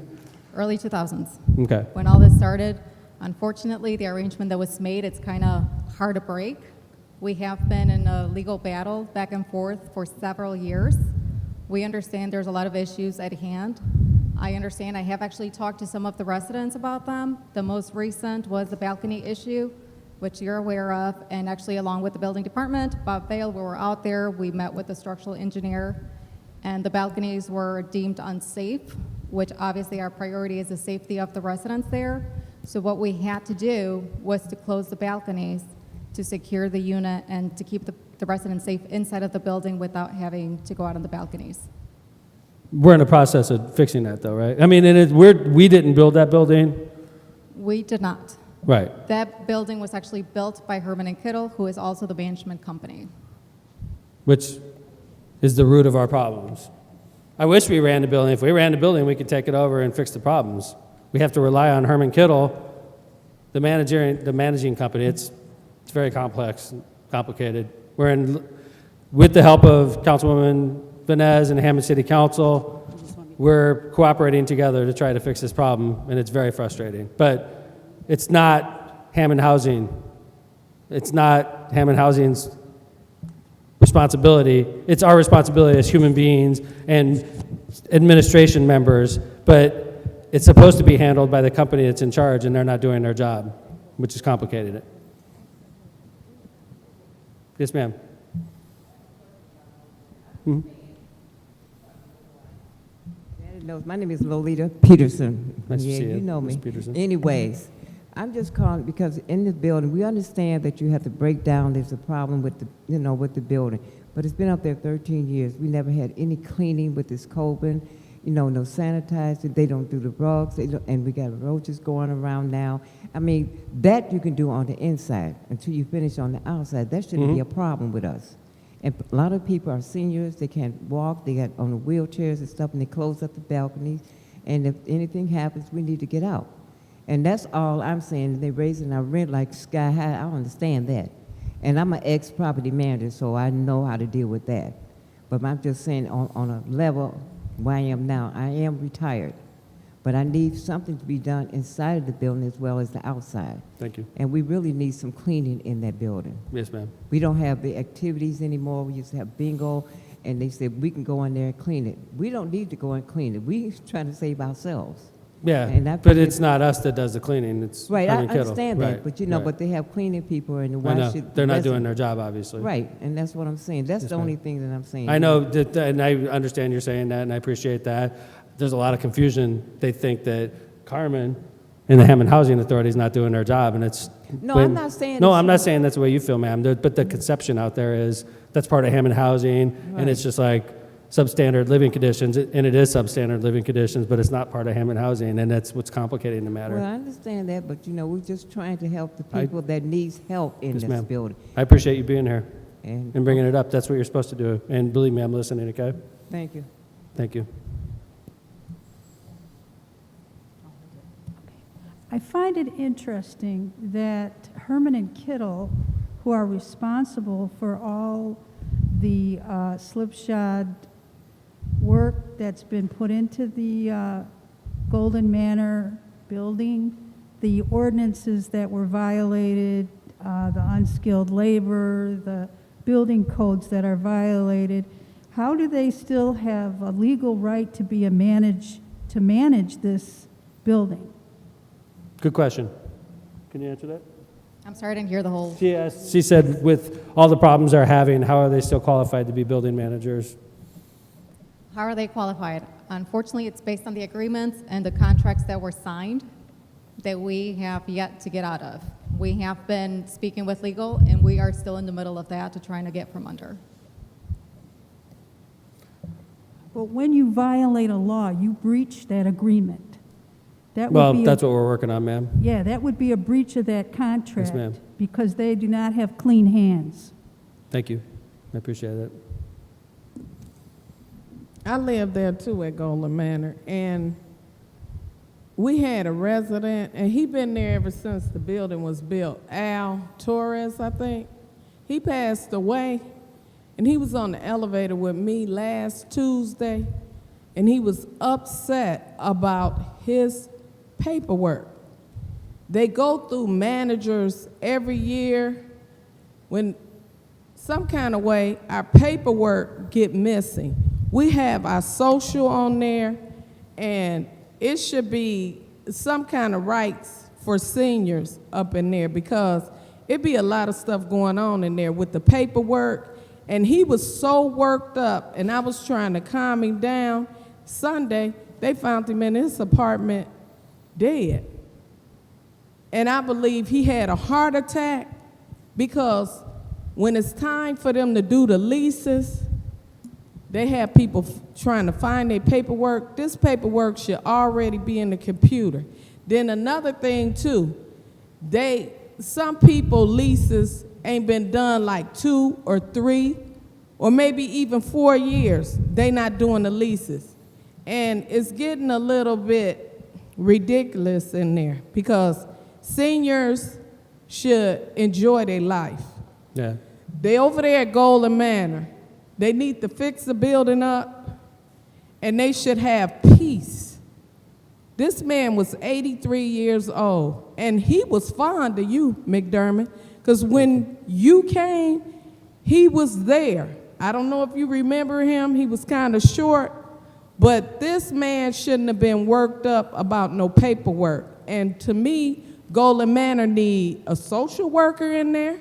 Early 2000s. Okay. When all this started, unfortunately, the arrangement that was made, it's kind of hard to break. We have been in a legal battle back and forth for several years. We understand there's a lot of issues at hand. I understand. I have actually talked to some of the residents about them. The most recent was the balcony issue, which you're aware of, and actually along with the building department, Bob Vale, we were out there, we met with the structural engineer, and the balconies were deemed unsafe, which obviously our priority is the safety of the residents there. So what we had to do was to close the balconies to secure the unit and to keep the residents safe inside of the building without having to go out on the balconies. We're in the process of fixing that, though, right? I mean, we didn't build that building. We did not. Right. That building was actually built by Herman and Kittle, who is also the management company. Which is the root of our problems. I wish we ran the building. If we ran the building, we could take it over and fix the problems. We have to rely on Herman Kittle, the managing company. It's very complex, and complicated. With the help of Councilwoman Venez and the Hammond City Council, we're cooperating together to try to fix this problem, and it's very frustrating. But it's not Hammond Housing. It's not Hammond Housing's responsibility. It's our responsibility as human beings and administration members, but it's supposed to be handled by the company that's in charge, and they're not doing their job, which has complicated it. Yes, ma'am. My name is Lolita Peterson. Nice to Yeah, see you, you know Ms. me. Peterson. Anyways, I'm just calling because in this building, we understand that you have to break down. There's a problem with the, with the building, but it's been up there 13 years. We never had any cleaning with this Coben, no sanitizing. They don't do the rugs, and we got roaches going around now. I mean, that you can do on the inside until you finish on the outside. That shouldn't be a problem with us. And a lot of people are seniors, they can't walk, they got on the wheelchairs and stuff, and they close up the balconies. And if anything happens, we need to get out. And that's all I'm saying. They're raising our rent like sky high. I don't understand that. And I'm an ex-property manager, so I know how to deal with that. But I'm just saying on a level where I am now, I am retired. But I need something to be done inside of the building as well as the outside. Thank you. And we really need some cleaning in that building. Yes, ma'am. We don't have the activities anymore. We used to have bingo, and they said we can go in there and clean it. We don't need to go and clean it. We're trying to save ourselves. Yeah, And I but think it's not us that does the cleaning. It's Right, I Herman Kittle. understand that, Right, but right. but they have cleaning people, and I why know. should They're not that's- doing their job, obviously. Right, and that's what I'm saying. That's Yes, the ma'am. only thing that I'm saying. I know, that, and I understand you're saying that, and I appreciate that. There's a lot of confusion. They think that Carmen and the Hammond Housing Authority is not doing their job, and it's... No, I'm not saying No, it's I'm not. not saying that's the way you feel, ma'am. But the conception out there is that's part of Hammond Housing, and it's just like substandard living conditions, and it is substandard living conditions, but it's not part of Hammond Housing, and that's what's complicating the matter. Well, I understand that, but you know, we're just trying to help the people that needs help in Yes, this ma'am. building. I appreciate you being here And and bringing it up. That's what you're supposed to do. And believe me, I'm listening, okay? thank you. Thank you. I find it interesting that Herman and Kittle, who are responsible for all the slipshod work that's been put into the Golden Manor building, the ordinances that were violated, the unskilled labor, the building codes that are violated, how do they still have a legal right to be to manage this building? Good question. Can you answer that? I'm sorry, I didn't hear the whole. She said with all the problems they're having, how are they still qualified to be building managers? How are they qualified? Unfortunately, it's based on the agreements and the contracts that were signed that we have yet to get out of. We have been speaking with legal, and we are still in the middle of that to trying to get from under. But when you violate a law, you breach that agreement. That would Well, be that's what we're working on, ma'am. Yeah, that would be a breach of that contract. ma'am. Because they do not have clean hands. Thank you. I appreciate it. I live there too at Golden Manor, and we had a resident, and he been there ever since the building was built. Al Torres, I think. He passed away, and he was on the elevator with me last Tuesday, and he was upset about his paperwork. They go through managers every year. When some kind of way our paperwork get missing. We have our social on there, and it should be some kind of rights for seniors up in there, because it be a lot of stuff going on in there with the paperwork. And he was so worked up, and I was trying to calm him down. Sunday, they found him in his apartment dead. And I believe he had a heart attack, because when it's time for them to do the leases, they have people trying to find their paperwork. This paperwork should already be in the computer. Then another thing too, some people leases ain't been done like 2 or 3 or maybe even 4 years. They not doing the leases. And it's getting a little bit ridiculous in there, because seniors should enjoy their life. Yeah. They over there at Golden Manor. They need to fix the building up, and they should have peace. This man was 83 years old, and he was fond of you, McDermott, because when you came, he was there. I don't know if you remember him. He was kind of short, but this man shouldn't have been worked up about no paperwork. And to me, Golden Manor need a social worker in there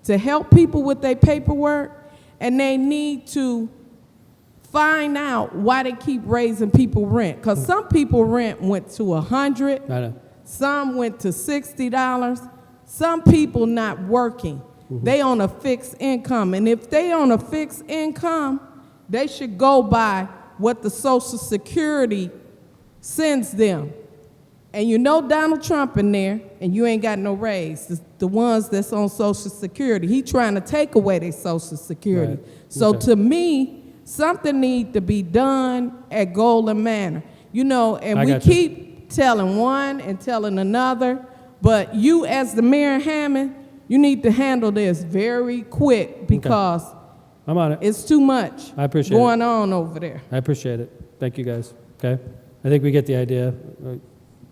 to help people with their paperwork, and they need to find out why they keep raising people rent. Because some people rent went to $100, some went to $60, some people not working. They on a fixed income, and if they on a fixed income, they should go by what the Social Security sends them. And you know Donald Trump in there, and you ain't got no raise. The ones that's on Social Security, he trying to take away their Social Security. Right. So Okay. to me, something need to be done at Golden Manor. You know, and I we got you. keep telling one and telling another, but you as the mayor of Hammond, you need to handle this very quick, because I'm on it. it's too much I appreciate going it. on over there. I appreciate it. Thank you, guys. Okay? I think we get the idea.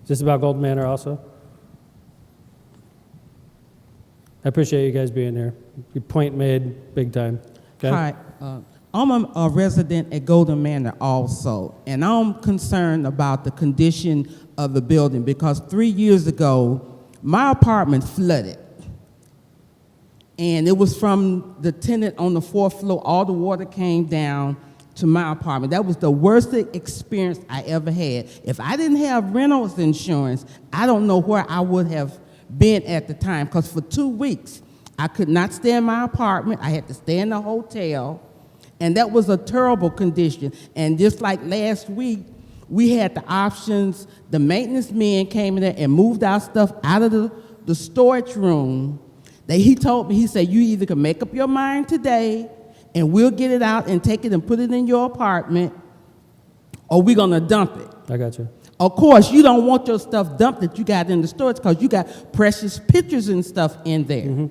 Is this about Golden Manor also? I appreciate you guys being here. Your point made, big time. Okay? Hi, I'm a resident at Golden Manor also, and I'm concerned about the condition of the building, because 3 years ago, my apartment flooded. And it was from the tenant on the 4th floor, all the water came down to my apartment. That was the worst experience I ever had. If I didn't have renters insurance, I don't know where I would have been at the time, because for 2 weeks, I could not stay in my apartment. I had to stay in the hotel, And that was a terrible condition. And just like last week, we had the options. The maintenance men came in there and moved our stuff out of the storage room. He told me, he said, you either can make up your mind today and we'll get it out and take it and put it in your apartment, or we're gonna dump it. I got you. Of course, you don't want your stuff dumped that you got in the storage because you got precious pictures and stuff in there.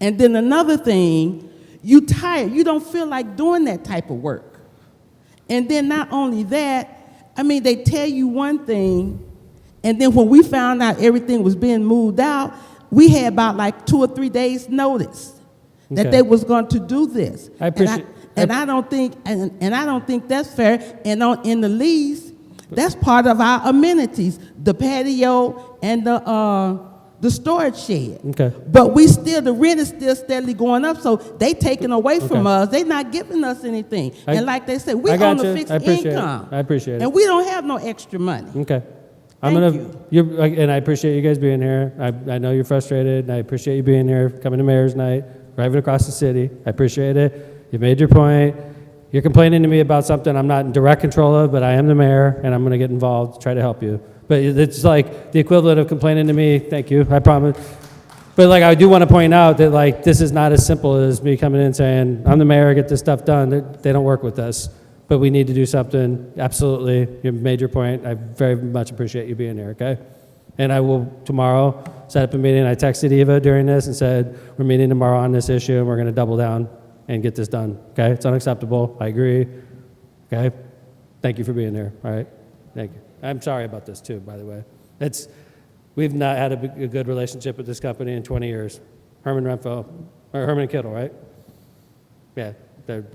And then another thing, you tired. You don't feel like doing that type of work. And then not only that, I mean, they tell you one thing, and then when we found out everything was being moved out, we had about like 2 or 3 days notice that they was going to do this. I appreciate. And I don't think, and I don't think that's fair. And in the lease, that's part of our amenities, the patio and the storage shed. Okay. But the rent is still steadily going up, so they taking away from us. They not giving us anything. And like they said, we own a fixed income. I appreciate it. And we don't have no extra money. Okay. And I appreciate you guys being here. I know you're frustrated, and I appreciate you being here, coming to Mayor's Night, driving across the city. I appreciate it. You made your point. You're complaining to me about something I'm not in direct control of, but I am the mayor, and I'm going to get involved to try to help you. But it's like the equivalent of complaining to me. Thank you, I promise. But like, I do want to point out that like this is not as simple as me coming in and saying, I'm the mayor, get this stuff done. They don't work with us. But we need to do something. Absolutely. You made your point. I very much appreciate you being here, okay? And I will tomorrow set up a meeting. I texted Eva during this and said, we're meeting tomorrow on this issue, and we're going to double down and get this done, okay? It's unacceptable. I agree, okay? Thank you for being here, all right? Thank you. I'm sorry about this too, by the way. We've not had a good relationship with this company in 20 years. Herman Renfro, or Herman Kittle, right? Yeah, they're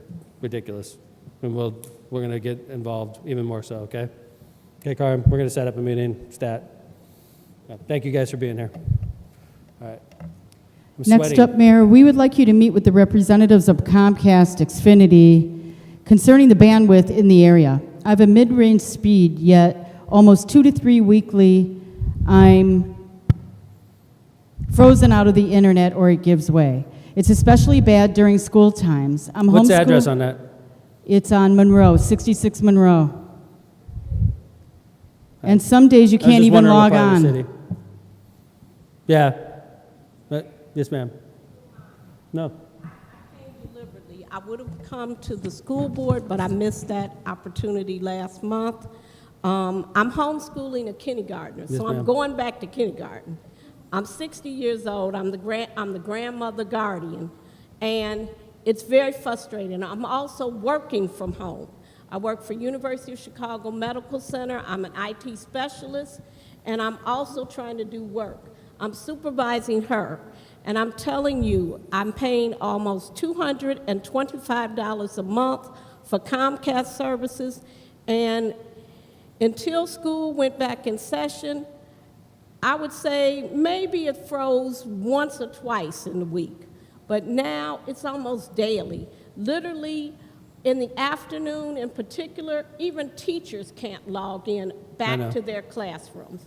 ridiculous. And we're going to get involved even more so, okay? Okay, Carm, we're going to set up a meeting, stat. Yeah, thank you guys for being here. All right. I'm Next sweating. up, Mayor, we would like you to meet with the representatives of Comcast Xfinity concerning the bandwidth in the area. I have a mid-range speed, yet almost 2 to 3 weekly, I'm frozen out of the internet or it gives way. It's especially bad during school times. What's the address on that? It's on Monroe, 66 Monroe. And some days you I was can't just even wondering what log part of the on. city. Yeah. Yes, ma'am. No. Deliberately. I would have come to the school board, but I missed that opportunity last month. I'm homeschooling a kindergartner, Yes, so I'm ma'am. going back to kindergarten. I'm 60 years old. I'm the grandmother guardian, and it's very frustrating. I'm also working from home. I work for University of Chicago Medical Center. I'm an IT specialist, and I'm also trying to do work. I'm supervising her, and I'm telling you, I'm paying almost $225 a month for Comcast services, and until school went back in session, I would say maybe it froze once or twice in the week, but now it's almost daily. Literally, in the afternoon in particular, even teachers can't log in back to their classrooms.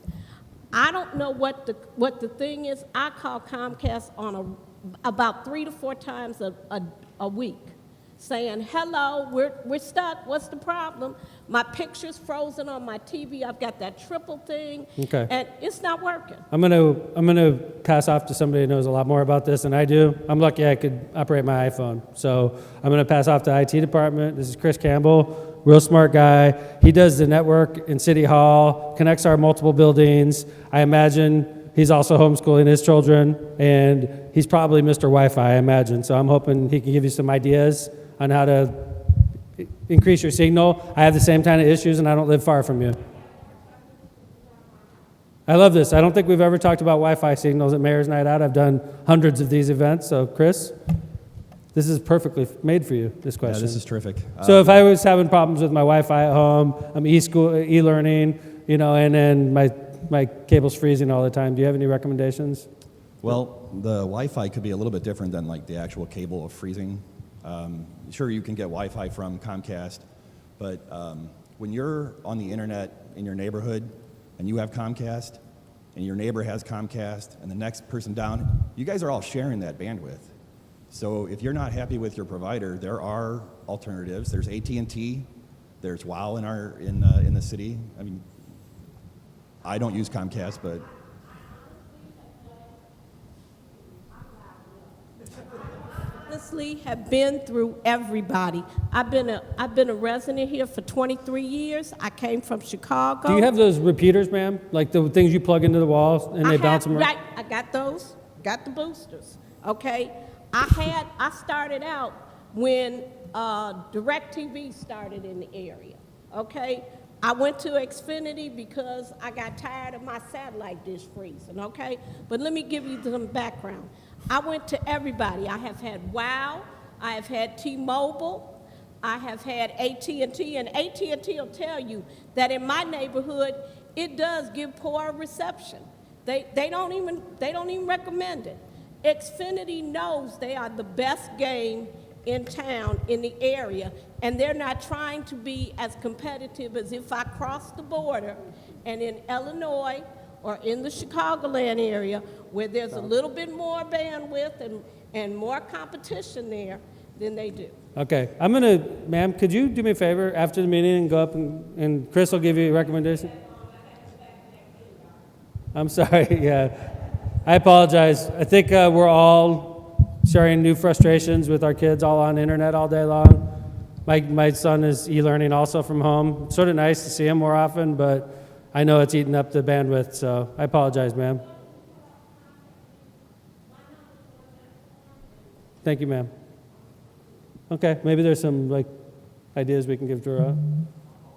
I don't know what the thing is. I call Comcast on about 3 to 4 times a week, saying, hello, we're stuck, what's the problem? My picture's frozen on my TV, I've got that triple thing, Okay. and it's not working. I'm gonna pass off to somebody who knows a lot more about this than I do. I'm lucky I could operate my iPhone. So I'm gonna pass off to the IT department. This is Chris Campbell, real smart guy. He does the network in City Hall, connects our multiple buildings. I imagine he's also homeschooling his children, and he's probably Mr. Wi-Fi, I imagine. So I'm hoping he can give you some ideas on how to increase your signal. I have the same kind of issues, and I don't live far from you. I love this. I don't think we've ever talked about Wi-Fi signals at Mayor's Night Out. I've done hundreds of these events. So, Chris, this is perfectly made for you, this question. Yeah, this is terrific. So if I was having problems with my Wi-Fi at home, I'm e-learning, and then my cable's freezing all the time, do you have any recommendations? Well, the Wi-Fi could be a little bit different than like the actual cable of freezing. Sure, you can get Wi-Fi from Comcast, but when you're on the internet in your neighborhood and you have Comcast and your neighbor has Comcast and the next person down, you guys are all sharing that bandwidth. So if you're not happy with your provider, there are alternatives. There's AT&T, there's WOW in the city. I mean, I don't use Comcast, but honestly have been through everybody. I've been a resident here for 23 years. I came from Chicago. Do you have those repeaters, ma'am? Like the things you plug into the walls and they bounce them around? Right, I got those. Got the boosters. Okay. I started out when DirecTV started in the area. Okay. I went to Xfinity because I got tired of my satellite dish freezing. Okay. But let me give you some background. I went to everybody. I have had WOW. I have had T-Mobile. I have had AT&T, and AT&T will tell you that in my neighborhood, it does give poor reception. They don't even recommend it. Xfinity knows they are the best game in town, in the area, and they're not trying to be as competitive as if I cross the border and in Illinois or in the Chicagoland area where there's a little bit more bandwidth and more competition there than they do. Okay, ma'am, could you do me a favor after the meeting and go up and Chris will give you a recommendation? I'm sorry, yeah. I apologize. I think we're all sharing new frustrations with our kids all on the internet all day long. My son is e-learning also from home. It's sort of nice to see him more often, but I know it's eating up the bandwidth, so I apologize, ma'am. Thank you, ma'am. Okay, maybe there's some ideas we can give Dura.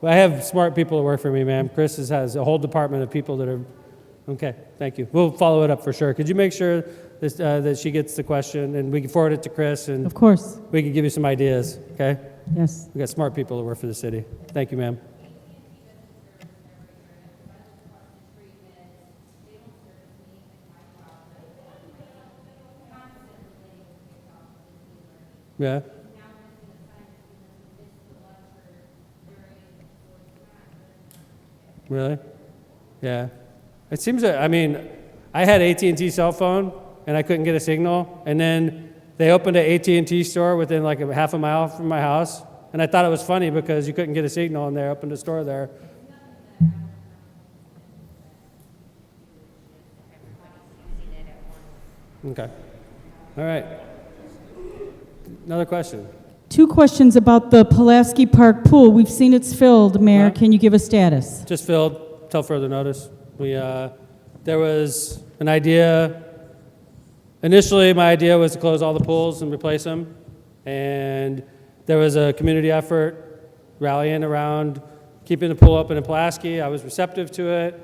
But I have smart people that work for me, ma'am. Chris has a whole department of people that are, okay, thank you. We'll follow it up for sure. Could you make sure that she gets the question and we can forward it to Chris and Of course. we can give you some ideas, okay? Yes. We've got smart people that work for the city. Thank you, ma'am. Yeah. Really? Yeah. It seems that, I mean, I had AT&T cell phone and I couldn't get a signal, and then they opened an AT&T store within like a half a mile from my house, and I thought it was funny because you couldn't get a signal and they opened a store there. Okay. All right. Another question. 2 questions about the Pulaski Park pool. We've seen it's filled, Mayor. Can you give a status? Just filled, till further notice. There was an idea, initially my idea was to close all the pools and replace them, and there was a community effort rallying around keeping the pool open in Pulaski. I was receptive to it.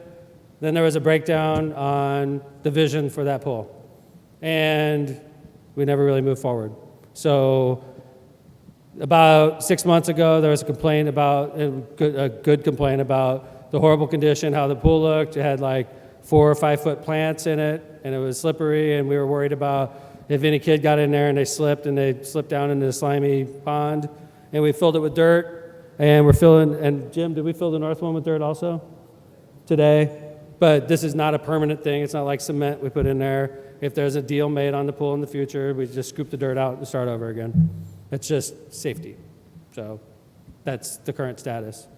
Then there was a breakdown on the vision for that pool, and we never really moved forward. So about 6 months ago, there was a complaint about, a good complaint about the horrible condition, how the pool looked. It had like 4 or 5 foot plants in it, and it was slippery, and we were worried about if any kid got in there and they slipped down into the slimy pond. And we filled it with dirt, and and Jim, did we fill the north one with dirt also today? But this is not a permanent thing. It's not like cement we put in there. If there's a deal made on the pool in the future, we just scoop the dirt out and start over again. It's just safety. So that's the current status.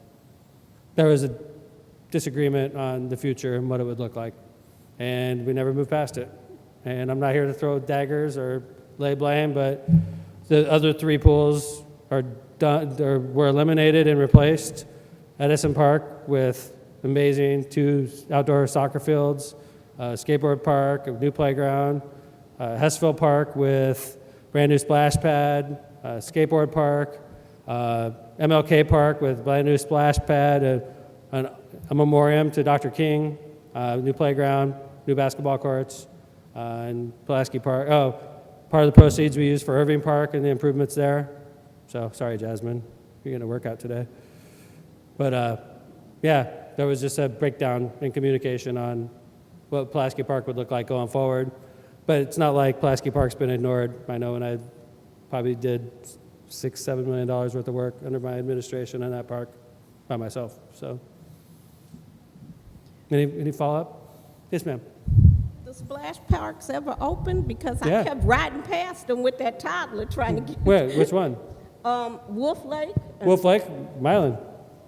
There was a disagreement on the future and what it would look like, and we never moved past it. And I'm not here to throw daggers or lay blame, but the other 3 pools are done, or were eliminated and replaced at Edison Park with amazing 2 outdoor soccer fields, a skateboard park, a new playground, Hessville Park with brand new splash pad, skateboard park, MLK Park with brand new splash pad, a memoriam to Dr. King, new playground, new basketball courts, and Pulaski Park. Oh, part of the proceeds we use for Irving Park and the improvements there. So sorry, Jasmine, you're going to work out today. But yeah, there was just a breakdown in communication on what Pulaski Park would look like going forward. But it's not like Pulaski Park's been ignored. I know when I probably did $6-7 million worth of work under my administration on that park by myself. So, any follow-up? Yes, ma'am. The splash parks ever open? Because Yeah. I kept riding past them with that toddler trying to get. Where? Which one? Wolf Lake. Wolf Lake? Mylan.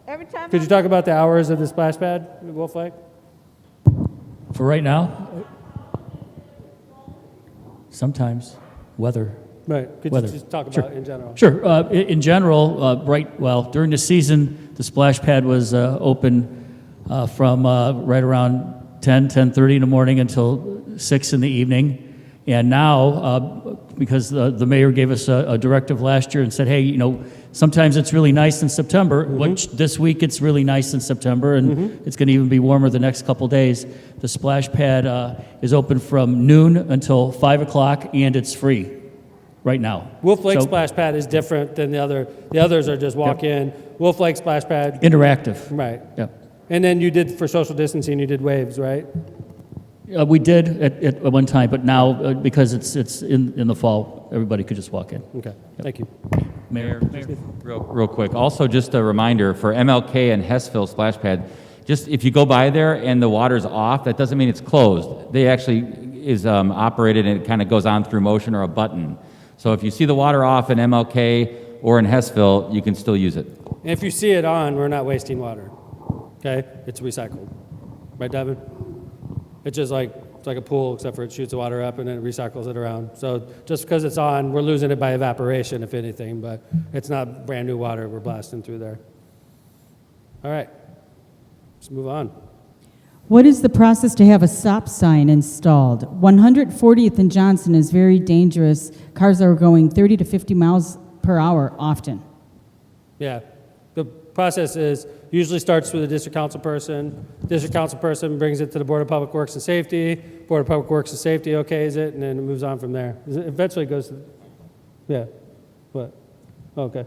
Every time. Could you talk about the hours of the splash pad at Wolf Lake? For right now, sometimes weather. Right. Could Weather. you just talk Sure. about in general? Sure. In general, during the season, the splash pad was open from right around 10:30 in the morning until 6 in the evening. And now, because the mayor gave us a directive last year and said, hey, sometimes it's really nice in September, which this week it's really nice in September, and it's going to even be warmer the next couple days. The splash pad is open from noon until 5 o'clock, and it's free right now. Wolf Lake So- splash pad is different than the other. The others are just walk in. Wolf Lake splash pad. Interactive. Right. Yep. And then you did, for social distancing, you did waves, right? We did at one time, but now, because it's in the fall, everybody could just walk in. Okay, thank you. Mayor. Real quick, also just a reminder for MLK and Hessville splash pad, just if you go by there and the water's off, that doesn't mean it's closed. They actually is operated and it kind of goes on through motion or a button. So if you see the water off in MLK or in Hessville, you can still use it. And if you see it on, we're not wasting water. Okay? It's recycled. Right, Devin? It's just like, it's like a pool, except for it shoots the water up and then it recycles it around. So just because it's on, we're losing it by evaporation, if anything, but it's not brand new water we're blasting through there. All right. Let's move on. What is the process to have a stop sign installed? 140th and Johnson is very dangerous. Cars are going 30 to 50 miles per hour often. Yeah. The process is usually starts with a district council person. District council person brings it to the Board of Public Works and Safety. Board of Public Works and Safety okays it, and then it moves on from there. It eventually goes to, yeah. What? Oh, okay.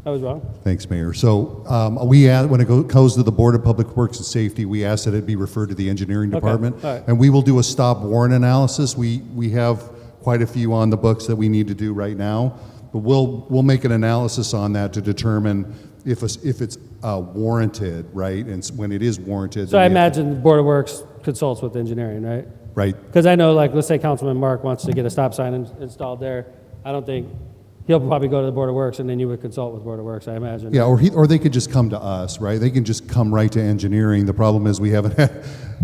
I was wrong. Thanks, Mayor. So when it goes to the Board of Public Works and Safety, we ask that it be referred to the engineering Okay, department. all right. And we will do a stop warrant analysis. We have quite a few on the books that we need to do right now. But we'll make an analysis on that to determine if it's warranted, right? And when it is warranted. So then I we have to- imagine the Board of Works consults with engineering, right? Right. Because I know, like, let's say Councilman Mark wants to get a stop sign installed there. I don't think, he'll probably go to the Board of Works, and then you would consult with Board of Works, I imagine. Yeah, or they could just come to us, right? They can just come right to engineering. The problem is we haven't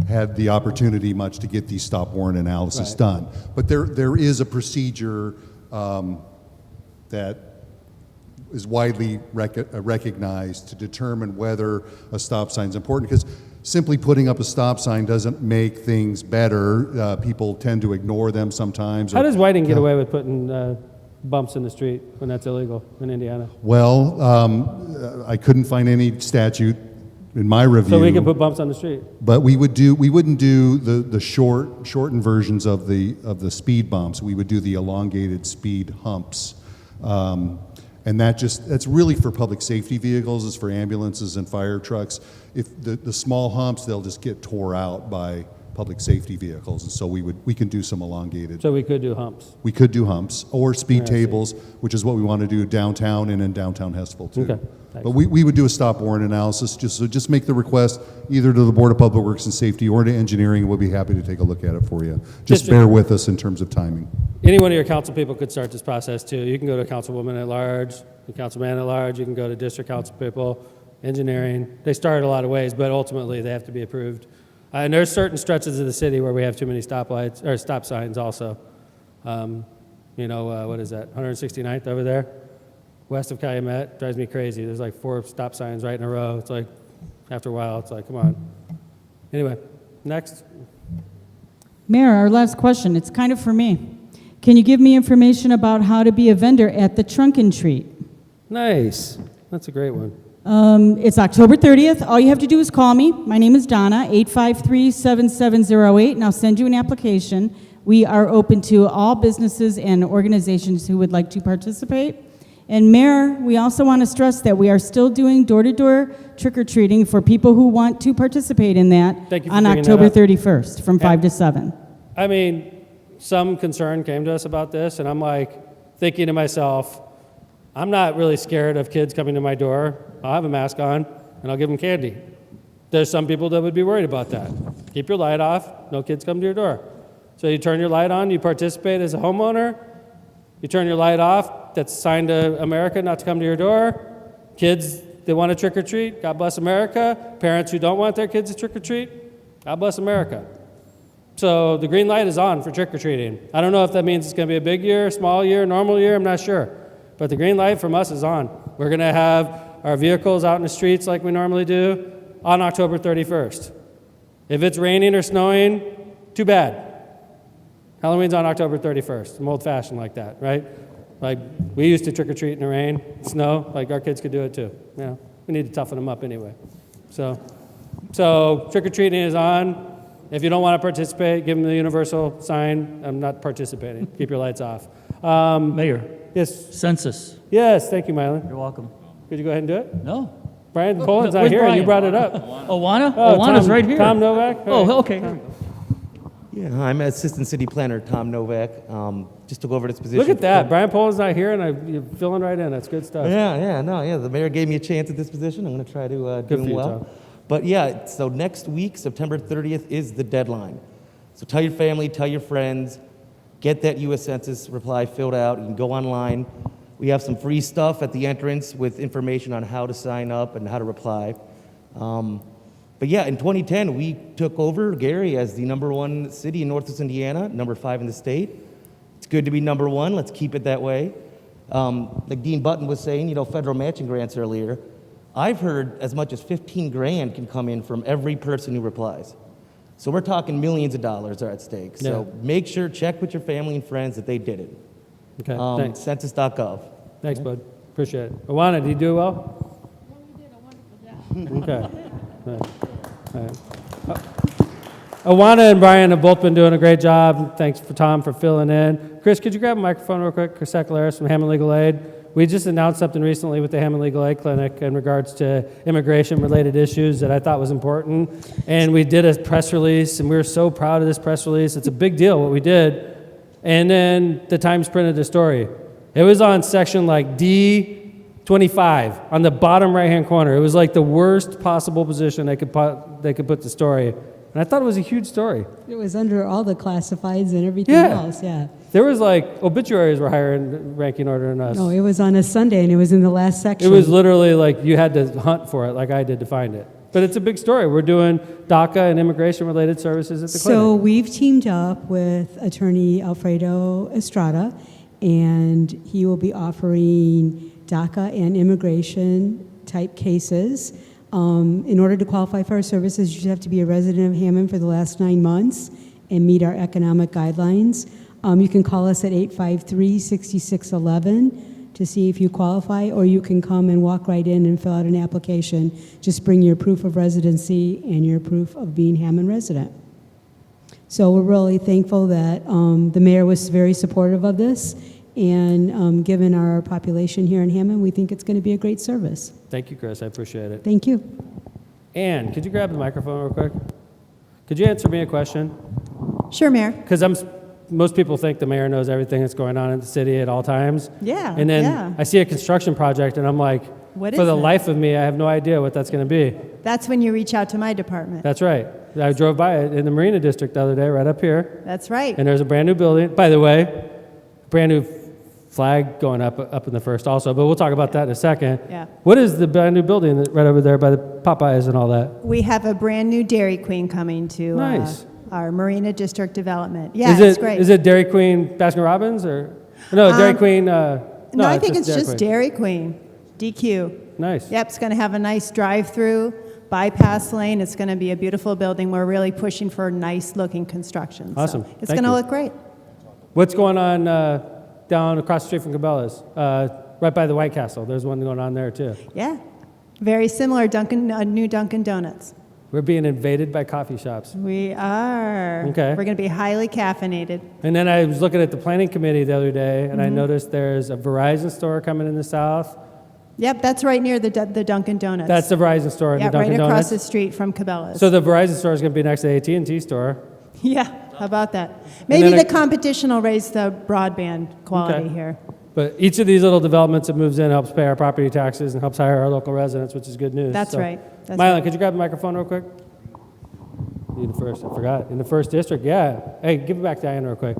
had the opportunity much to get these stop warrant analysis Right. done. But there is a procedure that is widely recognized to determine whether a stop sign is important, because simply putting up a stop sign doesn't make things better. People tend to ignore them sometimes. How does Whiting get away with putting bumps in the street when that's illegal in Indiana? Well, I couldn't find any statute in my review. So we can put bumps on the street? But we wouldn't do the shortened versions of the speed bumps. We would do the elongated speed humps. And that's really for public safety vehicles. It's for ambulances and fire trucks. If the small humps, they'll just get tore out by public safety vehicles, and so we can do some elongated. So we could do humps. We could do humps or speed Interesting. tables, which is what we want to do downtown and in downtown Hessville too. Okay, thanks. But we would do a stop warrant analysis. Just make the request either to the Board of Public Works and Safety or to engineering. We'll be happy to take a look at it for you. Just District- bear with us in terms of timing. Any one of your council people could start this process too. You can go to councilwoman at large, the councilman at large, you can go to district council people, engineering. They start a lot of ways, but ultimately they have to be approved. And there's certain stretches of the city where we have too many stoplights, or stop signs also. What is that, 169th over there? West of Calumet, drives me crazy. There's like 4 stop signs right in a row. It's like, after a while, it's like, come on. Anyway, next. Mayor, our last question, it's kind of for me. Can you give me information about how to be a vendor at the Trunk and Treat? Nice. That's a great one. It's October 30th. All you have to do is call me. My name is Donna, 853-7708, and I'll send you an application. We are open to all businesses and organizations who would like to participate. And Mayor, we also want to stress that we are still doing door-to-door trick-or-treating for people who want to participate in that Thank you for on bringing that October up. 31st from 5 to 7. I mean, some concern came to us about this, and I'm like thinking to myself, I'm not really scared of kids coming to my door. I'll have a mask on, and I'll give them candy. There's some people that would be worried about that. Keep your light off, no kids come to your door. So you turn your light on, you participate as a homeowner. You turn your light off, that's a sign to America not to come to your door. Kids, they want to trick or treat, God bless America. Parents who don't want their kids to trick or treat, God bless America. So the green light is on for trick or treating. I don't know if that means it's going to be a big year, small year, normal year, I'm not sure. But the green light from us is on. We're going to have our vehicles out in the streets like we normally do on October 31st. If it's raining or snowing, too bad. Halloween's on October 31st. I'm old-fashioned like that, right? Like, we used to trick-or-treat in the rain, snow, like our kids could do it too. You know, we need to toughen them up anyway. So trick-or-treating is on. If you don't want to participate, give them the universal sign, I'm not participating. Keep your lights off. Mayor. Yes. Census. Yes, thank you, Mylan. You're welcome. Could you go ahead and do it? No. Brian Poland's not Where's here, and you Brian? brought it up. Owana? Oh, Owana's Tom- right here. Tom Novak? All right. Oh, okay. Here we go. Yeah, I'm Assistant City Planner Tom Novak. Just took over this position. Look at that. Brian Poland's not here, and you're filling right in. That's good stuff. Yeah. The mayor gave me a chance at this position. I'm going to try to do Good for them you, well. Tom. But yeah, so next week, September 30th, is the deadline. So tell your family, tell your friends, get that U.S. Census reply filled out. You can go online. We have some free stuff at the entrance with information on how to sign up and how to reply. But yeah, in 2010, we took over Gary as the #1 city in Northwest Indiana, #5 in the state. It's good to be #1. Let's keep it that way. Like Dean Button was saying, federal matching grants earlier. I've heard as much as 15 grand can come in from every person who replies. So we're talking millions of dollars are at stake. So make sure, check with your family and friends that they did it. Okay, thanks. Census.gov. Thanks, bud. Appreciate it. Awana, did you do well? Okay. All right. Awana and Brian have both been doing a great job. Thanks for Tom for filling in. Chris, could you grab a microphone real quick? Chris Secularis from Hammond Legal Aid. We just announced something recently with the Hammond Legal Aid Clinic in regards to immigration-related issues that I thought was important. And we did a press release, and we were so proud of this press release. It's a big deal what we did. And then the Times printed a story. It was on section like D25 on the bottom right-hand corner. It was like the worst possible position they could put the story. And I thought it was a huge story. It was under all the classifieds and everything else, yeah. There was like obituaries were higher in ranking order than us. No, it was on a Sunday, and it was in the last section. It was literally like you had to hunt for it like I did to find it. But it's a big story. We're doing DACA and immigration-related services at the clinic. So we've teamed up with attorney Alfredo Estrada, and he will be offering DACA and immigration-type cases. In order to qualify for our services, you should have to be a resident of Hammond for the last 9 months and meet our economic guidelines. You can call us at 853-6611 to see if you qualify, or you can come and walk right in and fill out an application. Just bring your proof of residency and your proof of being Hammond resident. So we're really thankful that the mayor was very supportive of this, and given our population here in Hammond, we think it's going to be a great service. Thank you, Chris. I appreciate it. Thank you. Ann, could you grab the microphone real quick? Could you answer me a question? Sure, Mayor. Because most people think the mayor knows everything that's going on in the city at all times. Yeah, And then yeah. I see a construction project, and I'm like, What for is the it? life of me, I have no idea what that's going to be. That's when you reach out to my department. That's right. I drove by it in the Marina District the other day, right up here. That's right. And there's a brand new building. By the way, brand new flag going up in the first also, but we'll talk about that in a second. Yeah. What is the brand new building right over there by the Popeyes and all that? We have a brand new Dairy Queen coming to Nice. Our Marina District development. Yeah, Is it's great. Is it Dairy Queen Baskin Robbins or no Dairy Queen? No, I think it's just Dairy Dairy Queen. DQ. Nice. Yep, it's going to have a nice drive-through, bypass lane. It's going to be a beautiful building. We're really pushing for nice-looking construction. So Awesome. it's Thank going to you. look great. What's going on down across the street from Cabela's, right by the White Castle? There's one going on there too. Yeah, very similar new Dunkin' Donuts. We're being invaded by coffee shops. We are. Okay. We're going to be highly caffeinated. And then I was looking at the planning committee the other day, and I Mhm. noticed there's a Verizon store coming in the south. Yep, that's right near the Dunkin' Donuts. That's the Verizon store and Yeah, the Dunkin' right across Donuts. the street from Cabela's. So the Verizon store is going to be next to the AT&T store. Yeah, how about that? Maybe then the I- competition will raise the broadband quality Okay. here. But each of these little developments that moves in helps pay our property taxes and helps hire our local residents, which is good news. That's So, right. That's Mylan, right. could you grab the microphone real quick? You the first, I forgot. In the first district, yeah. Hey, give it back to Diane real quick.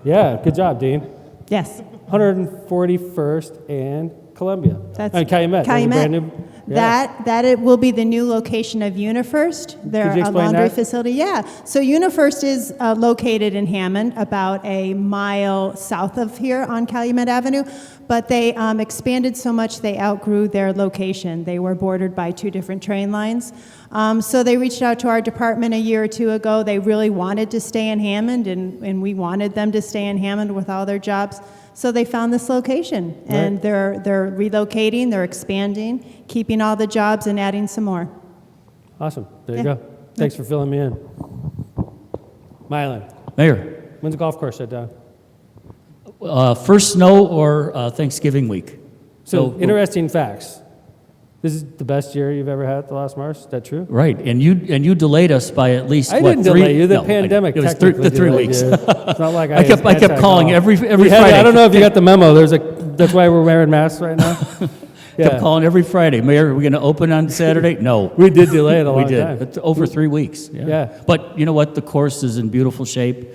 Yeah, good job, Dean. Yes. 141st and Columbia. That's Calumet. There's a Calumet. brand new, yeah. That it will be the new location of UniFirst. They're Could you a explain laundry that? facility. Yeah. So UniFirst is located in Hammond, about a mile south of here on Calumet Avenue. But they expanded so much they outgrew their location. They were bordered by 2 different train lines. So they reached out to our department a year or 2 ago. They really wanted to stay in Hammond, and we wanted them to stay in Hammond with all their jobs. So they found this location, and they're relocating, they're expanding, keeping all the jobs and adding some more. Awesome. There you Yeah. go. Thanks for filling me in. Mylan, Mayor, when's the golf course shut down? first snow or Thanksgiving week. So, interesting facts. This is the best year you've ever had at the Lost Mars. Is that true? Right, and you delayed us by at least I what, didn't 3? delay you. The No, pandemic it was technically the 3 delayed weeks. you. It's not like I kept calling every We had- Friday. I don't know if you got the memo. That's why we're wearing masks right now. Kept calling every Friday. Mayor, are we going to open on Saturday? No. We did delay it a long We did. time. It's over 3 weeks. Yeah. But you know what? The course is in beautiful shape.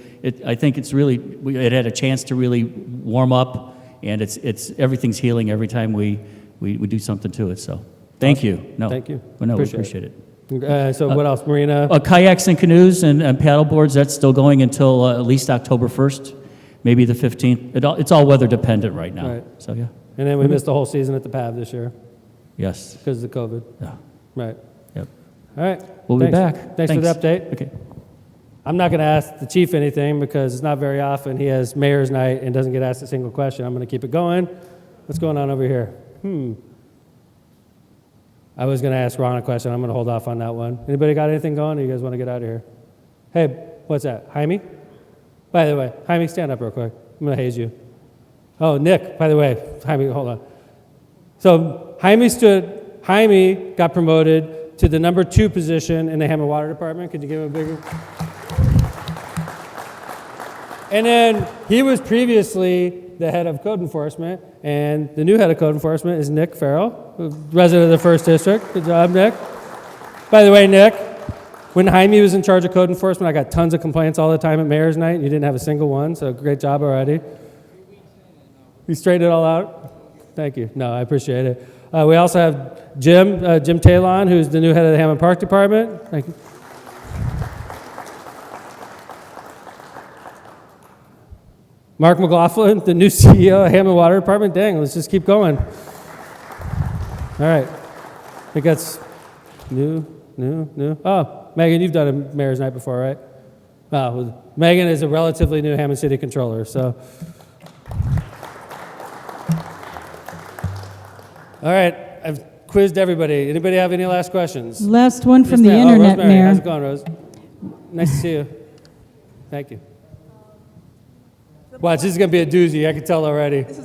I think it's really, it had a chance to really warm up, and it's everything's healing every time we do something to it. So thank you. No. Thank you. Well, no, we Appreciate appreciate it. So what else? Marina? Kayaks and canoes and paddle boards, that's still going until at least October 1st, maybe the 15th. It's all weather dependent right now. Right. So, yeah. And then we missed the whole season at the PAV this year Yes. because of the COVID. Yeah. Right. Yep. All right. We'll Thanks. be back. Thanks for the update. Okay. I'm not going to ask the chief anything because it's not very often he has mayor's night and doesn't get asked a single question. I'm going to keep it going. What's going on over here? I was going to ask Ron a question. I'm going to hold off on that one. Anybody got anything going, or you guys want to get out of here? Hey, what's that? Jaime? By the way, Jaime, stand up real quick. I'm going to haze you. Oh, Nick, by the way. Jaime, hold on. So Jaime got promoted to the number 2 position in the Hammond Water Department. Could you give him a bigger? And then he was previously the head of code enforcement, and the new head of code enforcement is Nick Farrell, resident of the First District. Good job, Nick. By the way, Nick, when Jaime was in charge of code enforcement, I got tons of complaints all the time at Mayor's Night, and you didn't have a single one, so great job already. You straightened it all out? Thank you. No, I appreciate it. We also have Jim Talon, who's the new head of the Hammond Park Department. Thank you. Mark McLaughlin, the new CEO of Hammond Water Department. Dang, let's just keep going. All right. I think that's new. Oh, Megan, you've done a mayor's night before, right? Well, Megan is a relatively new Hammond City Controller, so. All right, I've quizzed everybody. Anybody have any last questions? Last one from Yes, the ma'am. internet, Rosemary, Mayor. how's it going, Rose? Nice to see you. Thank you. Watch, this is going to be a doozy. I can tell already. This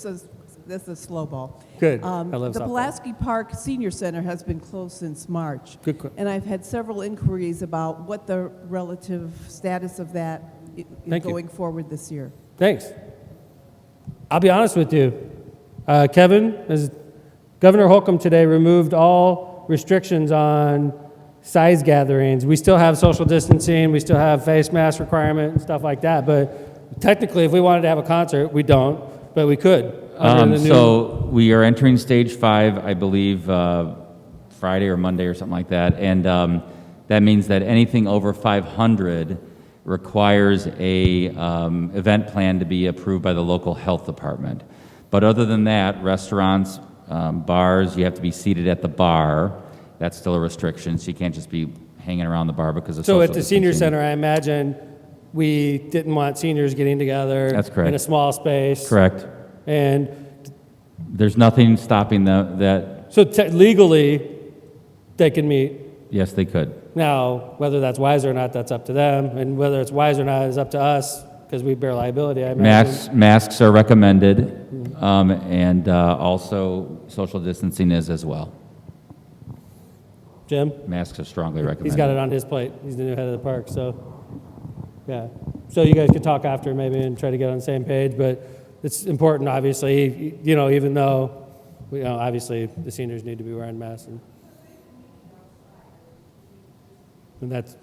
is a slow ball. Good. I love the softball. Pulaski Park Senior Center has been closed since March. Good. And I've had several inquiries about what the relative status of that is Thank you. going forward this year. Thanks. I'll be honest with you. Governor Holcomb today removed all restrictions on size gatherings. We still have social distancing. We still have face mask requirement and stuff like that. But technically, if we wanted to have a concert, we don't, but we could. So we are entering stage 5, I believe, Friday or Monday or something like that. And that means that anything over 500 requires a event plan to be approved by the local health department. But other than that, restaurants, bars, you have to be seated at the bar. That's still a restriction, so you can't just be hanging around the bar because of So social at the senior distancing. center, I imagine we didn't want seniors getting together That's correct. in a small space. Correct. And There's nothing stopping that. so legally, they can meet. Yes, they could. Now, whether that's wise or not, that's up to them. And whether it's wise or not is up to us because we bear liability, I imagine. Masks are recommended, and also social distancing is as well. Jim? Masks are strongly recommended. He's got it on his plate. He's the new head of the park, so, yeah. So you guys could talk after maybe and try to get on the same page, but it's important, obviously, you know, even though, you know, obviously the seniors need to be wearing masks. And that's,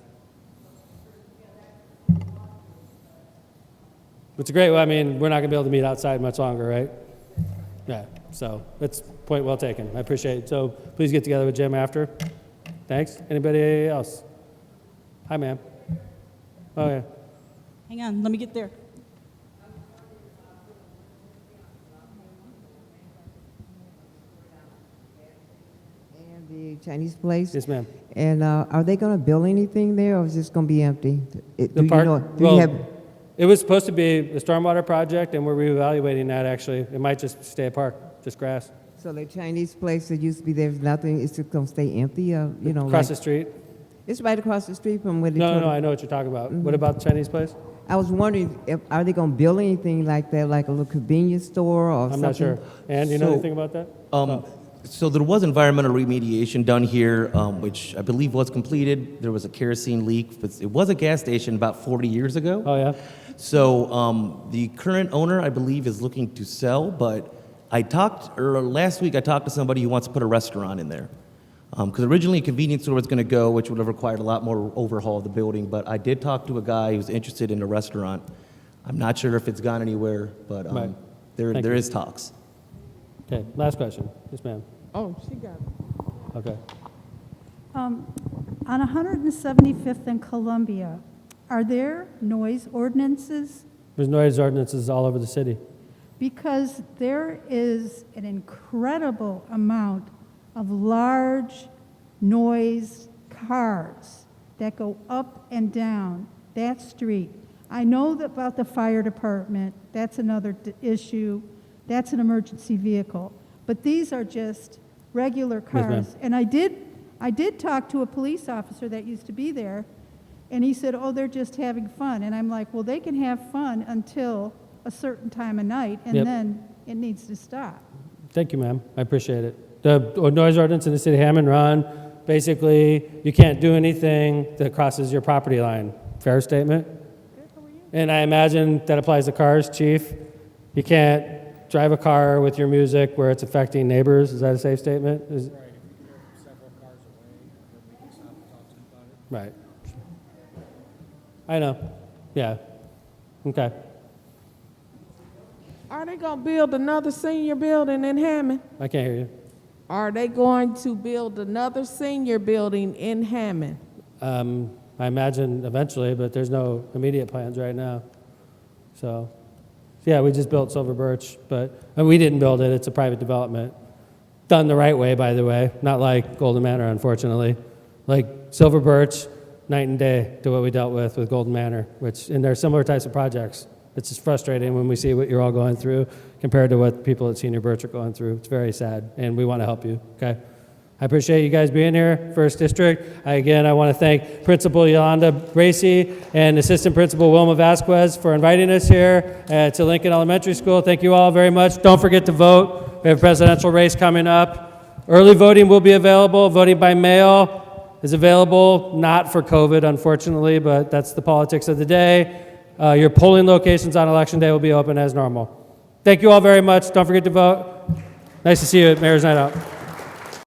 it's great. Well, I mean, we're not going to be able to meet outside much longer, right? Yeah, so that's point well taken. I appreciate it. So please get together with Jim after. Thanks. Anybody else? Hi, ma'am. Oh, yeah. Hang on, let me get there. And the Chinese place? Yes, ma'am. And are they going to build anything there, or is this going to be empty? The park, it was supposed to be a stormwater project, and we're reevaluating that, actually. It might just stay a park, just grass. So the Chinese place that used to be there's nothing, it's just going to stay empty, you know? Across the street? It's right across the street from where they... No, I know what you're talking about. What about the Chinese place? I was wondering, are they going to build anything like that, like a little convenience store or something? I'm not sure. And you know anything about that? So there was environmental remediation done here, which I believe was completed. There was a kerosene leak, but it was a gas station about 40 years ago. Oh, yeah? So the current owner, I believe, is looking to sell, but last week I talked to somebody who wants to put a restaurant in there. Because originally a convenience store was going to go, which would have required a lot more overhaul of the building, but I did talk to a guy who's interested in a restaurant. I'm not sure if it's gone anywhere, but Right. there is talks. Okay, last question. Yes, ma'am. Oh, she got it. Okay. On 175th and Columbia, are there noise ordinances? There's noise ordinances all over the city. Because there is an incredible amount of large noise cars that go up and down that street. I know that about the fire department, that's another issue, that's an emergency vehicle. But these are just regular cars. ma'am. And I did talk to a police officer that used to be there, and he said, oh, they're just having fun. And I'm like, well, they can have fun until a certain time of night, and Yep. then it needs to stop. Thank you, ma'am. I appreciate it. The noise ordinance in the city of Hammond, Ron, basically, you can't do anything that crosses your property line. Fair statement? And I imagine that applies to cars, chief. You can't drive a car with your music where it's affecting neighbors. Is that a safe statement? Right. I know. Yeah. Okay. Are they going to build another senior building in Hammond? I can't hear you. Are they going to build another senior building in Hammond? I imagine eventually, but there's no immediate plans right now. So, yeah, we just built Silver Birch, and we didn't build it. It's a private development. Done the right way, by the way, not like Golden Manor, unfortunately. Like Silver Birch, night and day to what we dealt with Golden Manor, and there are similar types of projects. It's just frustrating when we see what you're all going through compared to what people at Senior Birch are going through. It's very sad, and we want to help you, okay? I appreciate you guys being here, First District. Again, I want to thank Principal Yolanda Bracey and Assistant Principal Wilma Vasquez for inviting us here to Lincoln Elementary School. Thank you all very much. Don't forget to vote. We have a presidential race coming up. Early voting will be available. Voting by mail is available, not for COVID, unfortunately, but that's the politics of the day. Your polling locations on Election Day will be open as normal. Thank you all very much. Don't forget to vote. Nice to see you at Mayor's Night Out.